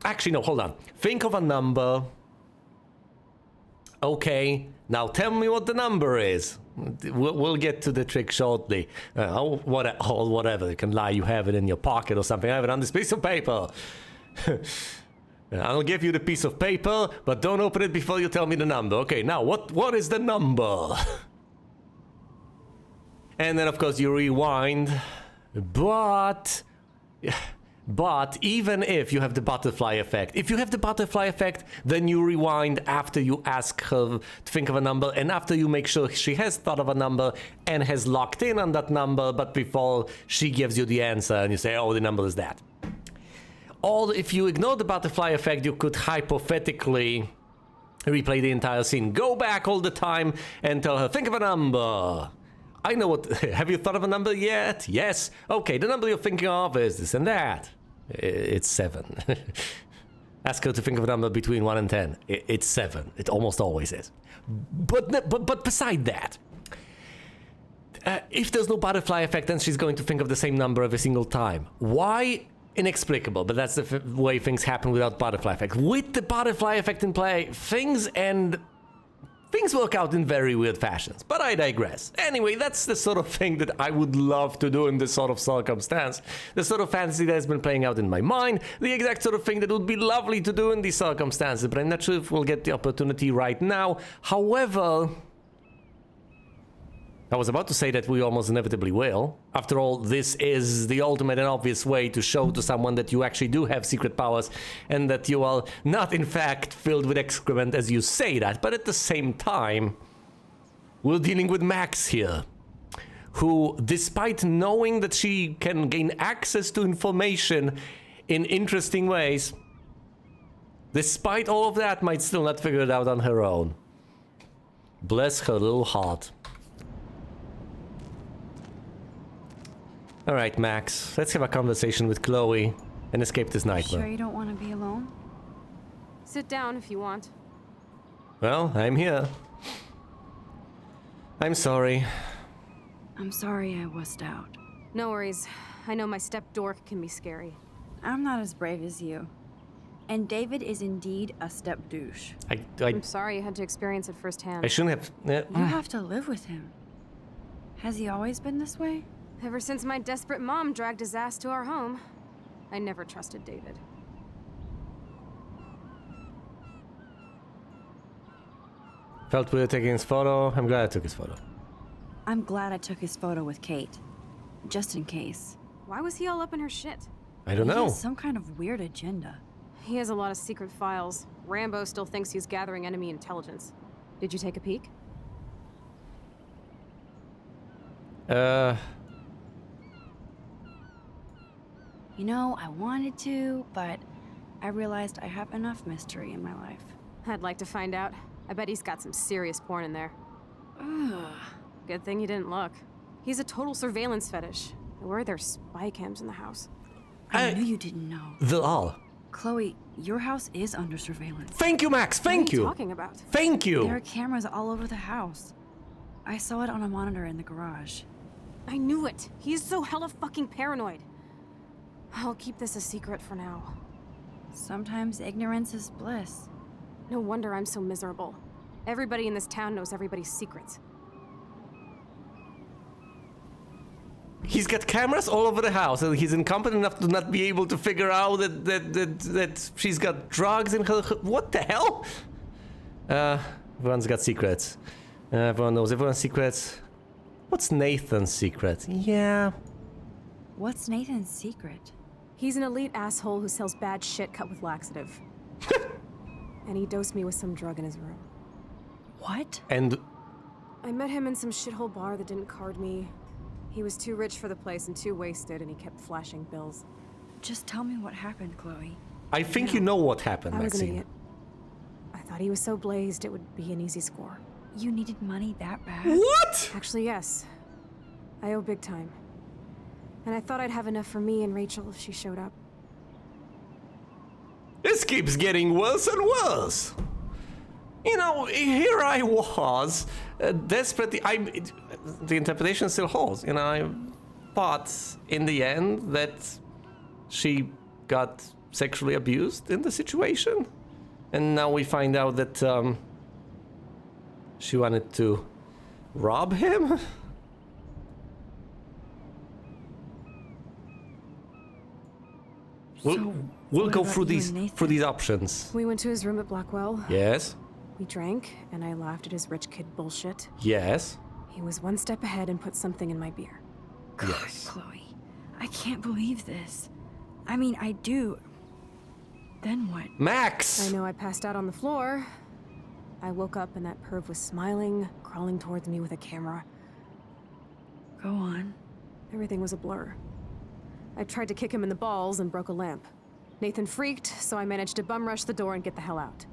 Actually, no, hold on. Think of a number. Okay, now tell me what the number is. We'll get to the trick shortly. Whatever, you can lie, you have it in your pocket or something. I have it on this piece of paper. I'll give you the piece of paper, but don't open it before you tell me the number. Okay, now what is the number? And then, of course, you rewind, but even if you have the butterfly effect, then you rewind after you ask her to think of a number, and after you make sure she has thought of a number and has locked in on that number, but before she gives you the answer and you say, oh, the number is that. Or if you ignore the butterfly effect, you could hypothetically replay the entire scene. Go back all the time and tell her, think of a number. I know what. Have you thought of a number yet? Yes. Okay, the number you're thinking of is this and that. It's 7. Ask her to think of a number between 1 and 10. It's 7. It almost always is. But beside that, if there's no butterfly effect, then she's going to think of the same number every single time. Why? Inexplicable, but that's the way things happen without butterfly effect. With the butterfly effect in play, things work out in very weird fashions, but I digress. Anyway, that's the sort of thing that I would love to do in this sort of circumstance. The sort of fantasy that has been playing out in my mind, the exact sort of thing that would be lovely to do in these circumstances, but I'm not sure if we'll get the opportunity right now. However, I was about to say that we almost inevitably will. After all, this is the ultimate and obvious way to show to someone that you actually do have secret powers and that you are not in fact filled with excrement as you say that. But at the same time, we're dealing with Max here, who, despite knowing that she can gain access to information in interesting ways, despite all of that, might still not figure it out on her own. Bless her little heart. Alright, Max, let's have a conversation with Chloe and escape this nightmare. Sure you don't want to be alone? Sit down if you want. Well, I'm here. I'm sorry. I'm sorry I wussed out. No worries. I know my step dork can be scary. I'm not as brave as you. And David is indeed a step douche. I'm sorry you had to experience it firsthand. I shouldn't have... You have to live with him. Has he always been this way? Ever since my desperate mom dragged his ass to our home, I never trusted David. Felt weird taking his photo. I'm glad I took his photo. I'm glad I took his photo with Kate. Just in case. Why was he all up in her shit? I don't He know. has some kind of weird agenda. He has a lot of secret files. Rambo still thinks he's gathering enemy intelligence. Did you take a peek? You know, I wanted to, but I realized I have enough mystery in my life. I'd like to find out. I bet he's got some serious porn in there. Ugh. Good thing you didn't look. He's a total surveillance fetish. Where are there spy cams in the house? I knew you didn't know. The all. Chloe, your house is under surveillance. Thank you, Max. Thank What are you you. talking about? Thank There you. are cameras all over the house. I saw it on a monitor in the garage. I knew it. He's so hella fucking paranoid. I'll keep this a secret for now. Sometimes ignorance is bliss. No wonder I'm so miserable. Everybody in this town knows everybody's secrets. He's got cameras all over the house, and he's incompetent enough to not be able to figure out that she's got drugs in her. What the hell? Everyone's got secrets. Everyone knows everyone's secrets. What's Nathan's secret? Yeah. What's Nathan's secret? He's an elite asshole who sells bad shit cut with laxative. And he dosed me with some drug in his room. What? And I met him in some shithole bar that didn't card me. He was too rich for the place and too wasted, and he kept flashing bills. Just tell me what happened, Chloe. I think you know what happened, I was an Maxine. idiot. I thought he was so blazed it would be an easy score. You needed money that bad? What? Actually, yes. I owe big time. And I thought I'd have enough for me and Rachel if she showed up. This keeps getting worse and worse. You know, here I was, desperately. The interpretation still holds. You know, I thought in the end that she got sexually abused in the situation, and now we find out that she wanted to rob him. We'll what go about through you and Nathan? these options. We went to his room at Blackwell. Yes. We drank, and I laughed at his rich kid bullshit. Yes. He was one step ahead and put something in my beer. God, Yes. Chloe, I can't believe this. I mean, I do. Then what? Max. I know I passed out on the floor. I woke up and that perv was smiling, crawling towards me with a camera. Go on. Everything was a blur. I tried to kick him in the balls and broke a lamp. Nathan freaked, so I managed to bum rush the door and get the hell out.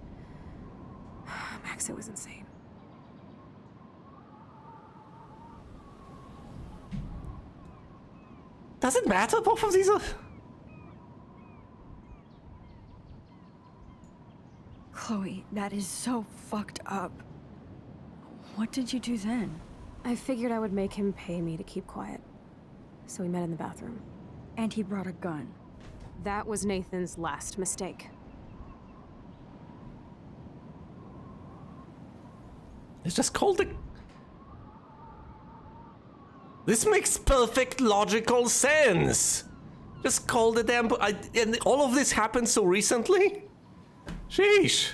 Max, it was insane. Does it matter? Both of these are. Chloe, that is so fucked up. What did you do then? I figured I would make him pay me to keep quiet. So we met in the bathroom. And he brought a gun. That was Nathan's last mistake. It's just called the. This makes perfect logical sense. Just call the damn. And all of this happened so recently? Sheesh.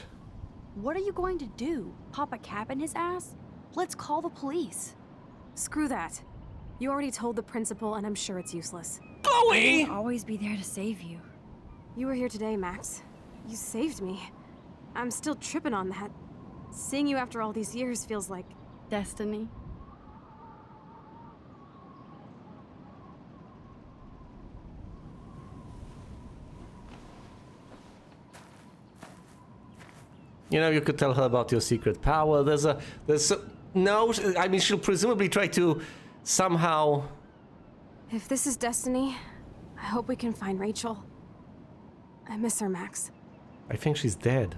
What are you going to do? Pop a cap in his ass? Let's call the police. Screw that. You already told the principal, and I'm sure it's useless. Chloe! I'll always be there to save you. You were here today, Max. You saved me. I'm still tripping on that. Seeing you after all these years feels like... Destiny. You know, you could tell her about your secret power. No, I mean, she'll presumably try to somehow. If this is destiny, I hope we can find Rachel. I miss her, Max. I think she's dead.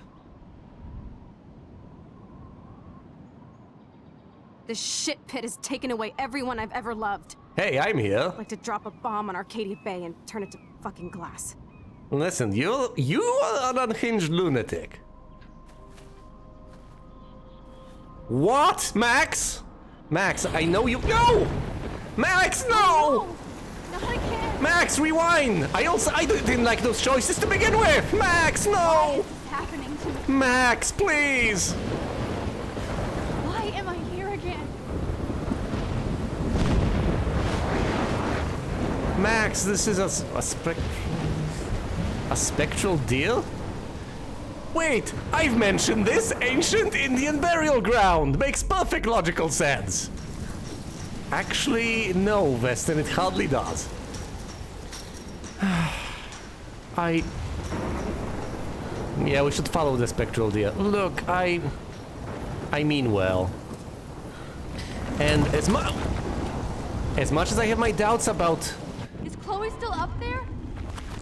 This shit pit has taken away everyone I've ever loved. Hey, I'm here. I'd like to drop a bomb on Arcadia Bay and turn it to fucking glass. Listen, you are an unhinged lunatic. What, Max? Max, I know you. No, Max, no! Not again! Max, rewind. I didn't like those choices to begin with. Max, no! What's happening to me? Max, please. Why am I here again? Max, this is a spectral deal? Wait, I've mentioned this ancient Indian burial ground. Makes perfect logical sense. Actually, no, Weston, it hardly does. Yeah, we should follow the spectral deal. Look, I mean well. And as much as I have my doubts about... Is Chloe still up there?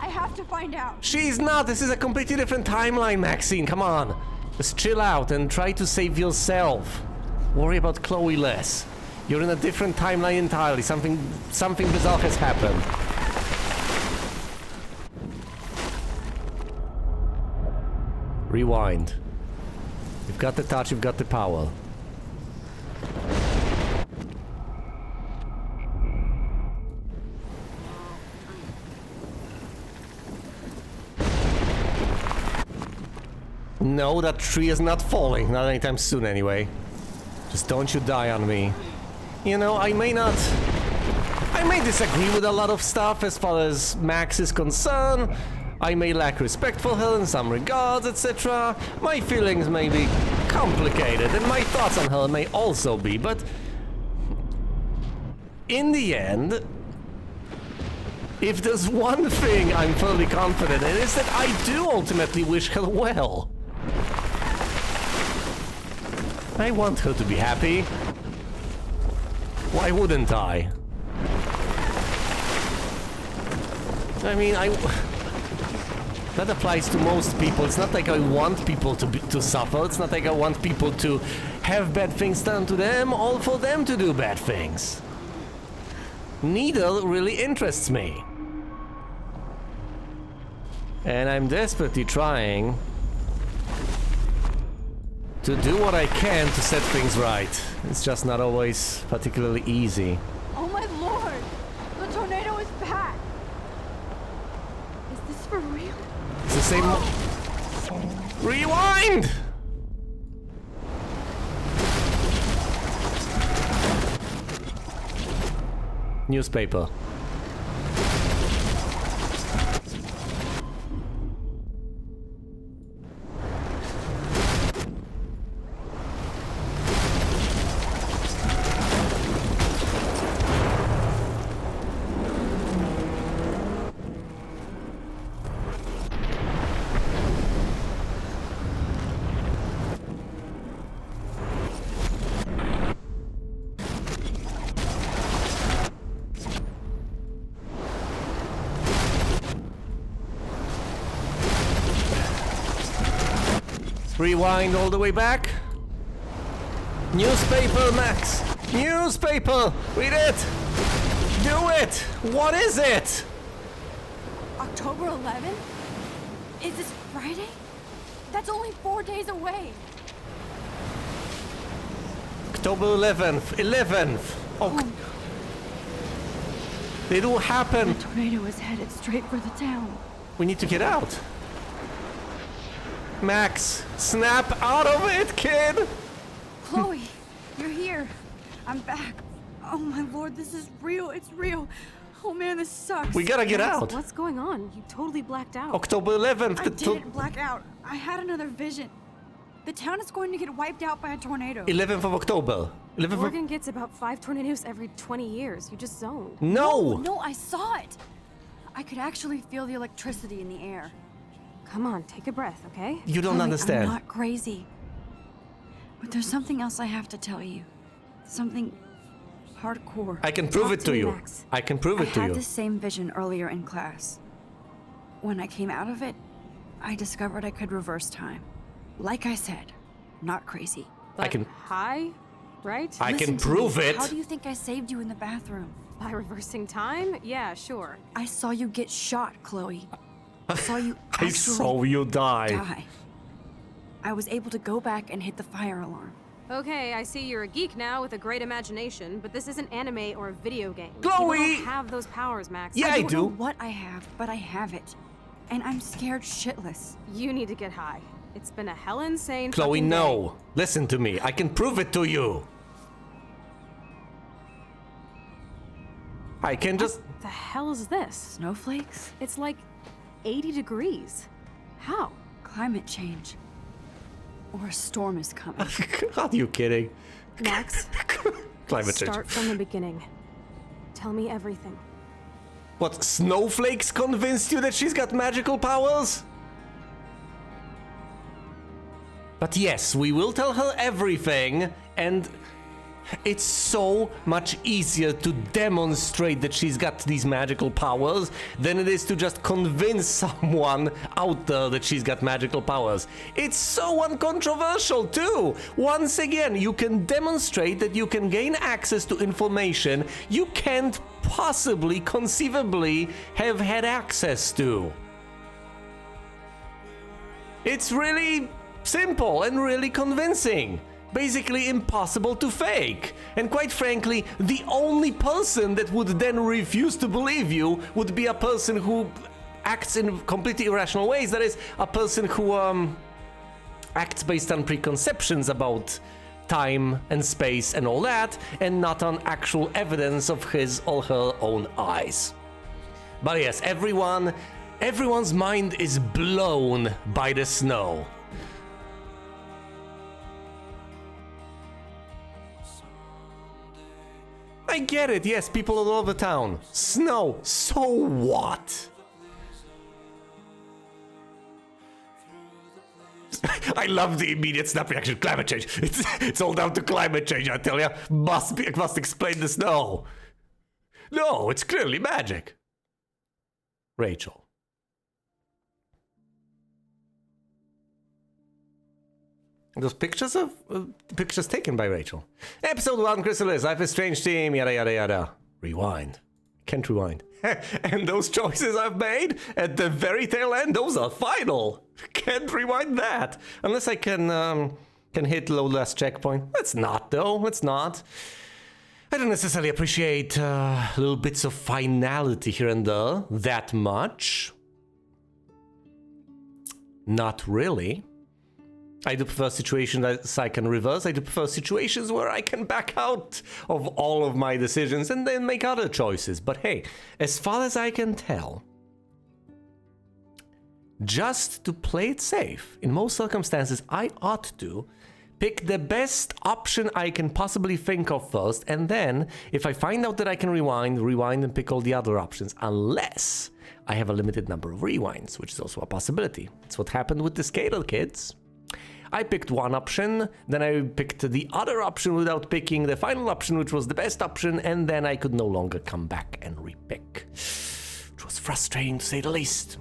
I have to find out. She's not! This is a completely different timeline, Maxine, come on! Just chill out and try to save yourself. Worry about Chloe less. You're in a different timeline entirely. Something bizarre has happened. Rewind. You've got the touch, you've got the power. No, that tree is not falling. Not anytime soon, anyway. Just don't you die on me. You know, I may disagree with a lot of stuff as far as Max is concerned. I may lack respect for her in some regards, etc. My feelings may be complicated, and my thoughts on her may also be, but... in the end... if there's one thing I'm fully confident in, is that I do ultimately wish her well. I want her to be happy. Why wouldn't I? I mean, that applies to most people. It's not like I want people to suffer. It's not like I want people to have bad things done to them, or for them to do bad things. Neither really interests me. And I'm desperately trying to do what I can to set things right. It's just not always particularly easy. Oh my lord! The tornado is back! Is this for real? It's the same... Rewind! Newspaper. Rewind all the way back. Newspaper, Max. Newspaper. Read it. Do it. What is it? October 11th? Is this Friday? That's only 4 days away. October 11th. 11th. Oh. It will happen. The tornado is headed straight for the town. We need to get out. Max, snap out of it, kid! Chloe, you're here. I'm back. Oh my lord, this is real. It's real. Oh man, this sucks. We gotta get out. What's going on? You totally blacked out. October 11th. I didn't black out. I had another vision. The town is going to get wiped out by a tornado. 11th of October. 11th of... Oregon gets about 5 tornadoes every 20 years. You just zoned. No! No, I saw it. I could actually feel the electricity in the air. Come on, take a breath, okay? You don't Chloe, understand. I'm not crazy. But there's something else I have to tell you. Something hardcore. I can prove Talk it to to me, you. Max. I can prove it to I had you. the same vision earlier in class. When I came out of it, I discovered I could reverse time. Like I said, not crazy. But can- high, right? I Listen can to prove me. it. How do you think I saved you in the bathroom? By reversing time? Yeah, sure. I saw you get shot, Chloe. I saw you I actually saw you die. die. I was able to go back and hit the fire alarm. Okay, I see you're a geek now with a great imagination, but this isn't anime or a video game. Chloe! You don't have those powers, Max. Yeah, I don't do. know what I have, but I have it. And I'm scared shitless. You need to get high. It's been a hell insane Chloe, fucking no. day. Listen to me. I can prove it to you. I can just... The hell is this? Snowflakes? It's like 80 degrees. How? Climate change. Or a storm is coming. Are you kidding? Max, Climate change. start from the beginning. Tell me everything. What, snowflakes convinced you that she's got magical powers? But yes, we will tell her everything, and It's so much easier to demonstrate that she's got these magical powers than it is to just convince someone out there that she's got magical powers. It's so uncontroversial too. Once again, you can demonstrate that you can gain access to information you can't possibly, conceivably have had access to. It's really simple and really convincing. Basically impossible to fake. And quite frankly, the only person that would then refuse to believe you would be a person who acts in completely irrational ways. That is, a person who acts based on preconceptions about time and space and all that, and not on actual evidence of his or her own eyes. But yes, everyone's mind is blown by the snow. I get it, yes, people all over town. Snow, so what? I love the immediate snap reaction. Climate change. It's all down to climate change, I tell ya. Must explain the snow. No, it's clearly magic. Rachel. Those pictures of pictures taken by Rachel. Episode 1, Chrysalis, Life is Strange team, yada yada yada. Rewind. Can't rewind. And those choices I've made at the very tail end, those are final. Can't rewind that. Unless I can hit load last checkpoint. Let's not though, let's not. I don't necessarily appreciate little bits of finality here and there that much. Not really. I do prefer situations that I can reverse. I do prefer situations where I can back out of all of my decisions and then make other choices. But hey, as far as I can tell, just to play it safe, in most circumstances, I ought to pick the best option I can possibly think of first, and then, if I find out that I can rewind and pick all the other options, unless I have a limited number of rewinds, which is also a possibility. That's what happened with the Skater kids. I picked one option, then I picked the other option without picking the final option, which was the best option, and then I could no longer come back and repick. Which was frustrating to say the least.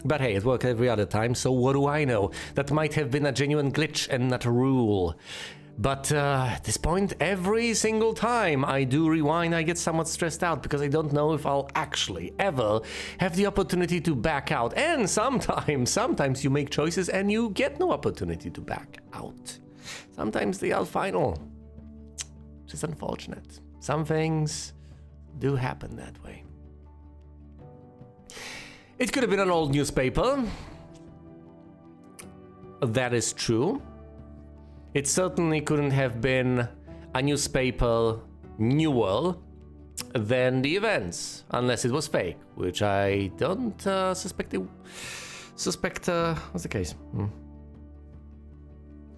But hey, it worked every other time, so what do I know? That might have been a genuine glitch and not a rule. But at this point, every single time I do rewind, I get somewhat stressed out because I don't know if I'll actually ever have the opportunity to back out. And sometimes you make choices and you get no opportunity to back out. Sometimes they are final, which is unfortunate. Some things do happen that way. It could have been an old newspaper. That is true. It certainly couldn't have been a newspaper newer than the events, unless it was fake, which I don't suspect was the case.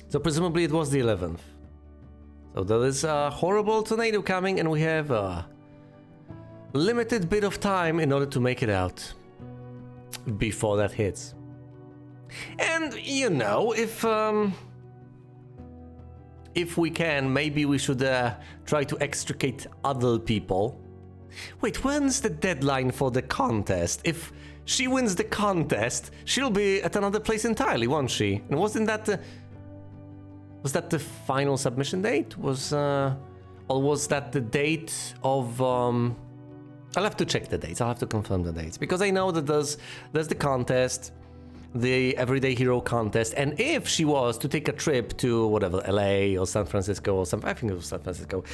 So presumably it was the 11th. So there is a horrible tornado coming, and we have a limited bit of time in order to make it out before that hits. And you know, if we can, maybe we should try to extricate other people. Wait, when's the deadline for the contest? If she wins the contest, she'll be at another place entirely, won't she? And wasn't that was that the final submission date? Or was that the date of I'll have to check the dates. I'll have to confirm the dates because I know that there's the contest, the Everyday Hero contest, and if she was to take a trip to whatever, LA or San Francisco or something, I think it was San Francisco,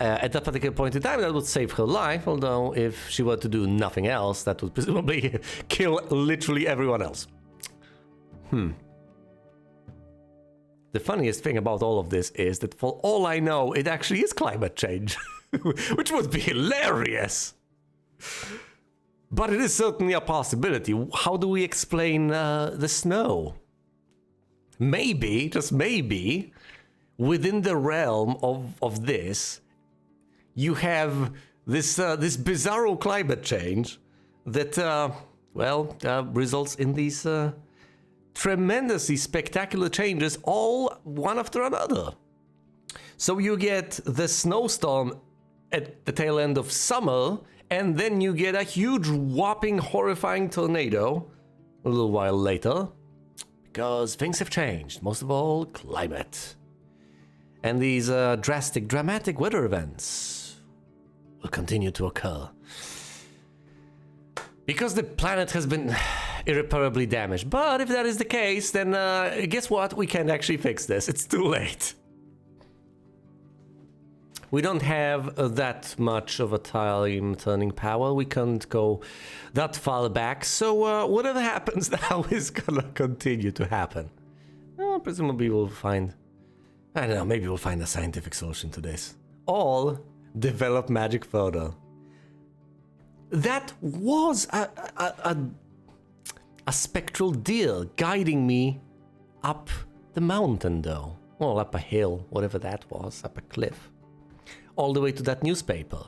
at that particular point in time, that would save her life, although if she were to do nothing else, that would presumably kill literally everyone else. The funniest thing about all of this is that for all I know, it actually is climate change, which would be hilarious. But it is certainly a possibility. How do we explain the snow? Maybe, just maybe, within the realm of this, you have this bizarro climate change that, results in these tremendously spectacular changes, all one after another. So you get the snowstorm at the tail end of summer, and then you get a huge, whopping, horrifying tornado a little while later, because things have changed, most of all, climate. And these drastic, dramatic weather events will continue to occur. Because the planet has been irreparably damaged. But if that is the case, then guess what? We can't actually fix this. It's too late. We don't have that much of a time-turning power. We can't go that far back. So whatever happens now is gonna continue to happen. Presumably we'll find... I don't know, maybe we'll find a scientific solution to this. Or develop magic further. That was a spectral deer guiding me up the mountain, though. Well, up a hill, whatever that was, up a cliff. All the way to that newspaper.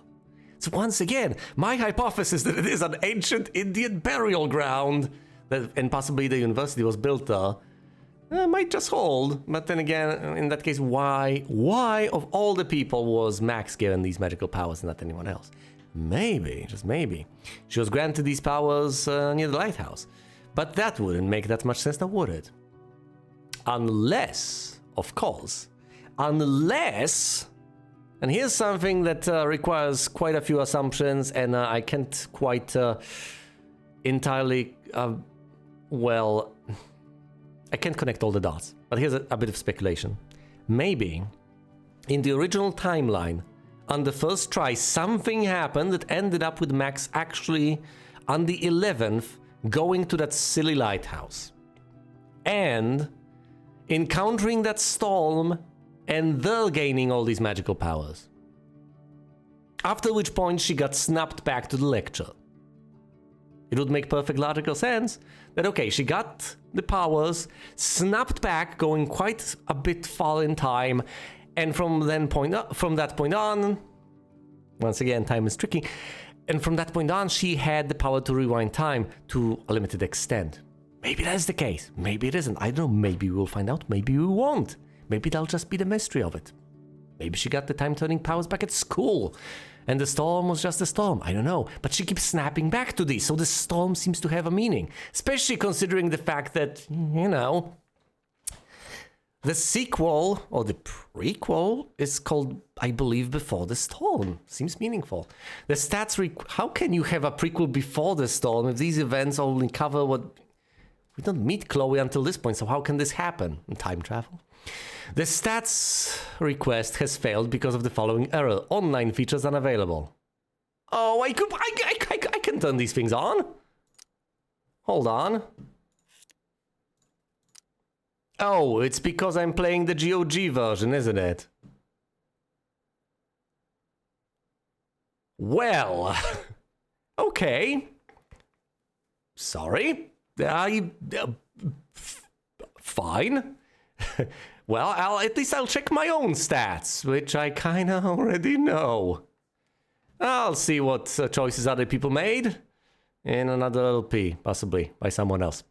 So once again, my hypothesis that it is an ancient Indian burial ground, and possibly the university was built there, might just hold. But then again, in that case, why of all the people was Max given these magical powers and not anyone else? Maybe, just maybe, she was granted these powers near the lighthouse. But that wouldn't make that much sense now, would it? Unless, of course, unless... And here's something that requires quite a few assumptions, and I can't quite entirely, well, I can't connect all the dots. But here's a bit of speculation. Maybe, in the original timeline, on the first try, something happened that ended up with Max actually, on the 11th, going to that silly lighthouse. And encountering that storm, and they're gaining all these magical powers. After which point she got snapped back to the lecture. It would make perfect logical sense that, okay, she got the powers, snapped back, going quite a bit far in time, and from that point on, once again, time is tricky, and from that point on, she had the power to rewind time to a limited extent. Maybe that's the case. Maybe it isn't. I don't know. Maybe we'll find out. Maybe we won't. Maybe that'll just be the mystery of it. Maybe she got the time-turning powers back at school, and the storm was just a storm. I don't know. But she keeps snapping back to these, so the storm seems to have a meaning. Especially considering the fact that, you know, the sequel, or the prequel, is called, I believe, Before the Storm. Seems meaningful. The stats, how can you have a prequel before the storm if these events only cover what... We don't meet Chloe until this point, so how can this happen? Time travel? The stats request has failed because of the following error. Online features unavailable. Oh, I can turn these things on. Hold on. Oh, it's because I'm playing the GOG version, isn't it? Well, okay. Sorry. Fine. Well, at least I'll check my own stats, which I kinda already know. I'll see what choices other people made in another LP, possibly by someone else.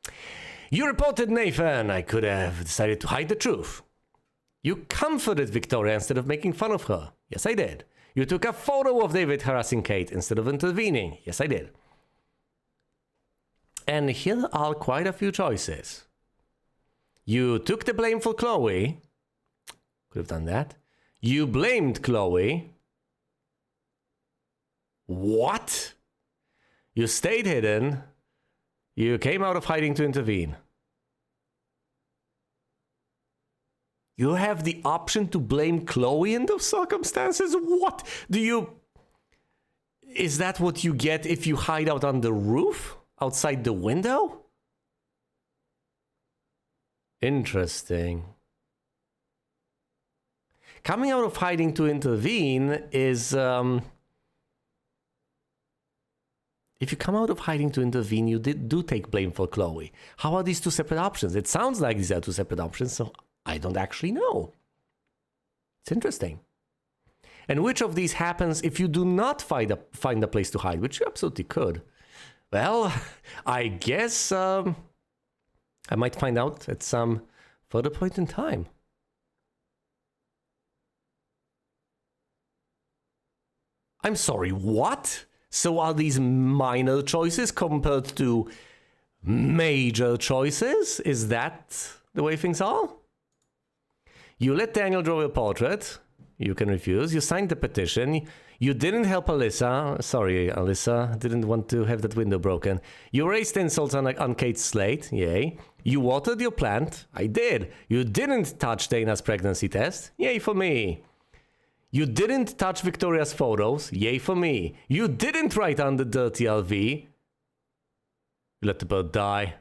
You reported Nathan. I could have decided to hide the truth. You comforted Victoria instead of making fun of her. Yes, I did. You took a photo of David harassing Kate instead of intervening. Yes, I did. And here are quite a few choices. You took the blame for Chloe. Could have done that. You blamed Chloe. What? You stayed hidden. You came out of hiding to intervene. You have the option to blame Chloe in those circumstances? What? Is that what you get if you hide out on the roof? Outside the window? Interesting. Coming out of hiding to intervene is... If you come out of hiding to intervene, you do take blame for Chloe. How are these two separate options? It sounds like these are two separate options, so I don't actually know. It's interesting. And which of these happens if you do not find a place to hide, which you absolutely could? Well, I guess I might find out at some further point in time. I'm sorry, what? So are these minor choices compared to major choices? Is that the way things are? You let Daniel draw your portrait. You can refuse. You signed the petition. You didn't help Alyssa. Sorry, Alyssa. Didn't want to have that window broken. You raised insults on Kate's slate. Yay. You watered your plant. I did. You didn't touch Dana's pregnancy test. Yay for me. You didn't touch Victoria's photos. Yay for me. You didn't write on the dirty LV. You let the bird die.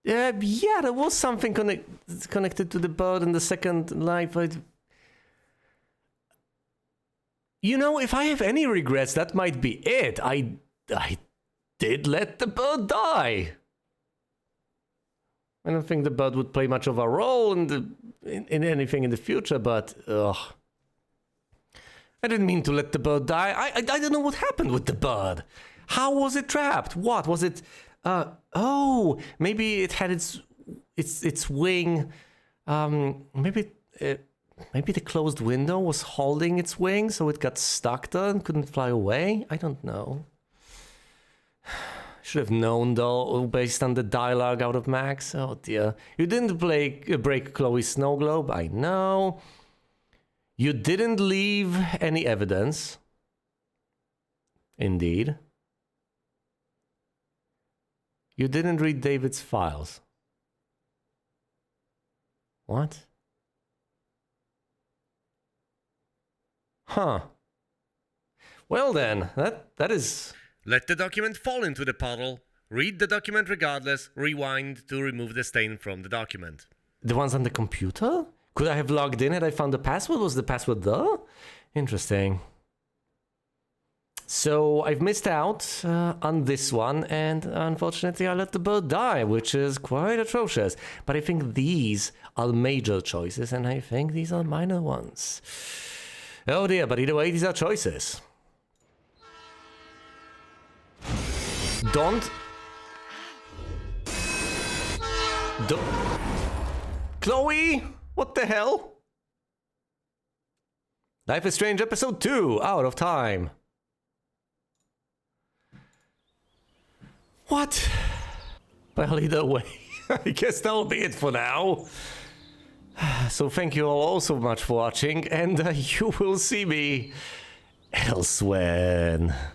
Yeah, there was something connected to the bird in the second life. You know, if I have any regrets, that might be it. I did let the bird die. I don't think the bird would play much of a role in anything in the future, but I didn't mean to let the bird die. I don't know what happened with the bird. How was it trapped? What was it? Oh, maybe it had its wing. Maybe the closed window was holding its wing, so it got stuck there and couldn't fly away. I don't know. Should have known though, based on the dialogue out of Max. Oh dear. You didn't break Chloe's snow globe. I know. You didn't leave any evidence. Indeed. You didn't read David's files. What? Huh. Well then, that is... Let the document fall into the puddle. Read the document regardless. Rewind to remove the stain from the document. The ones on the computer? Could I have logged in had I found the password? Was the password there? Interesting. So I've missed out on this one, and unfortunately I let the bird die, which is quite atrocious. But I think these are major choices, and I think these are minor ones. Oh dear, but either way, these are choices. Don't... Chloe! What the hell? Life is Strange episode 2, out of time. What? Well, either way, I guess that'll be it for now. So thank you all so much for watching, and you will see me elsewhere.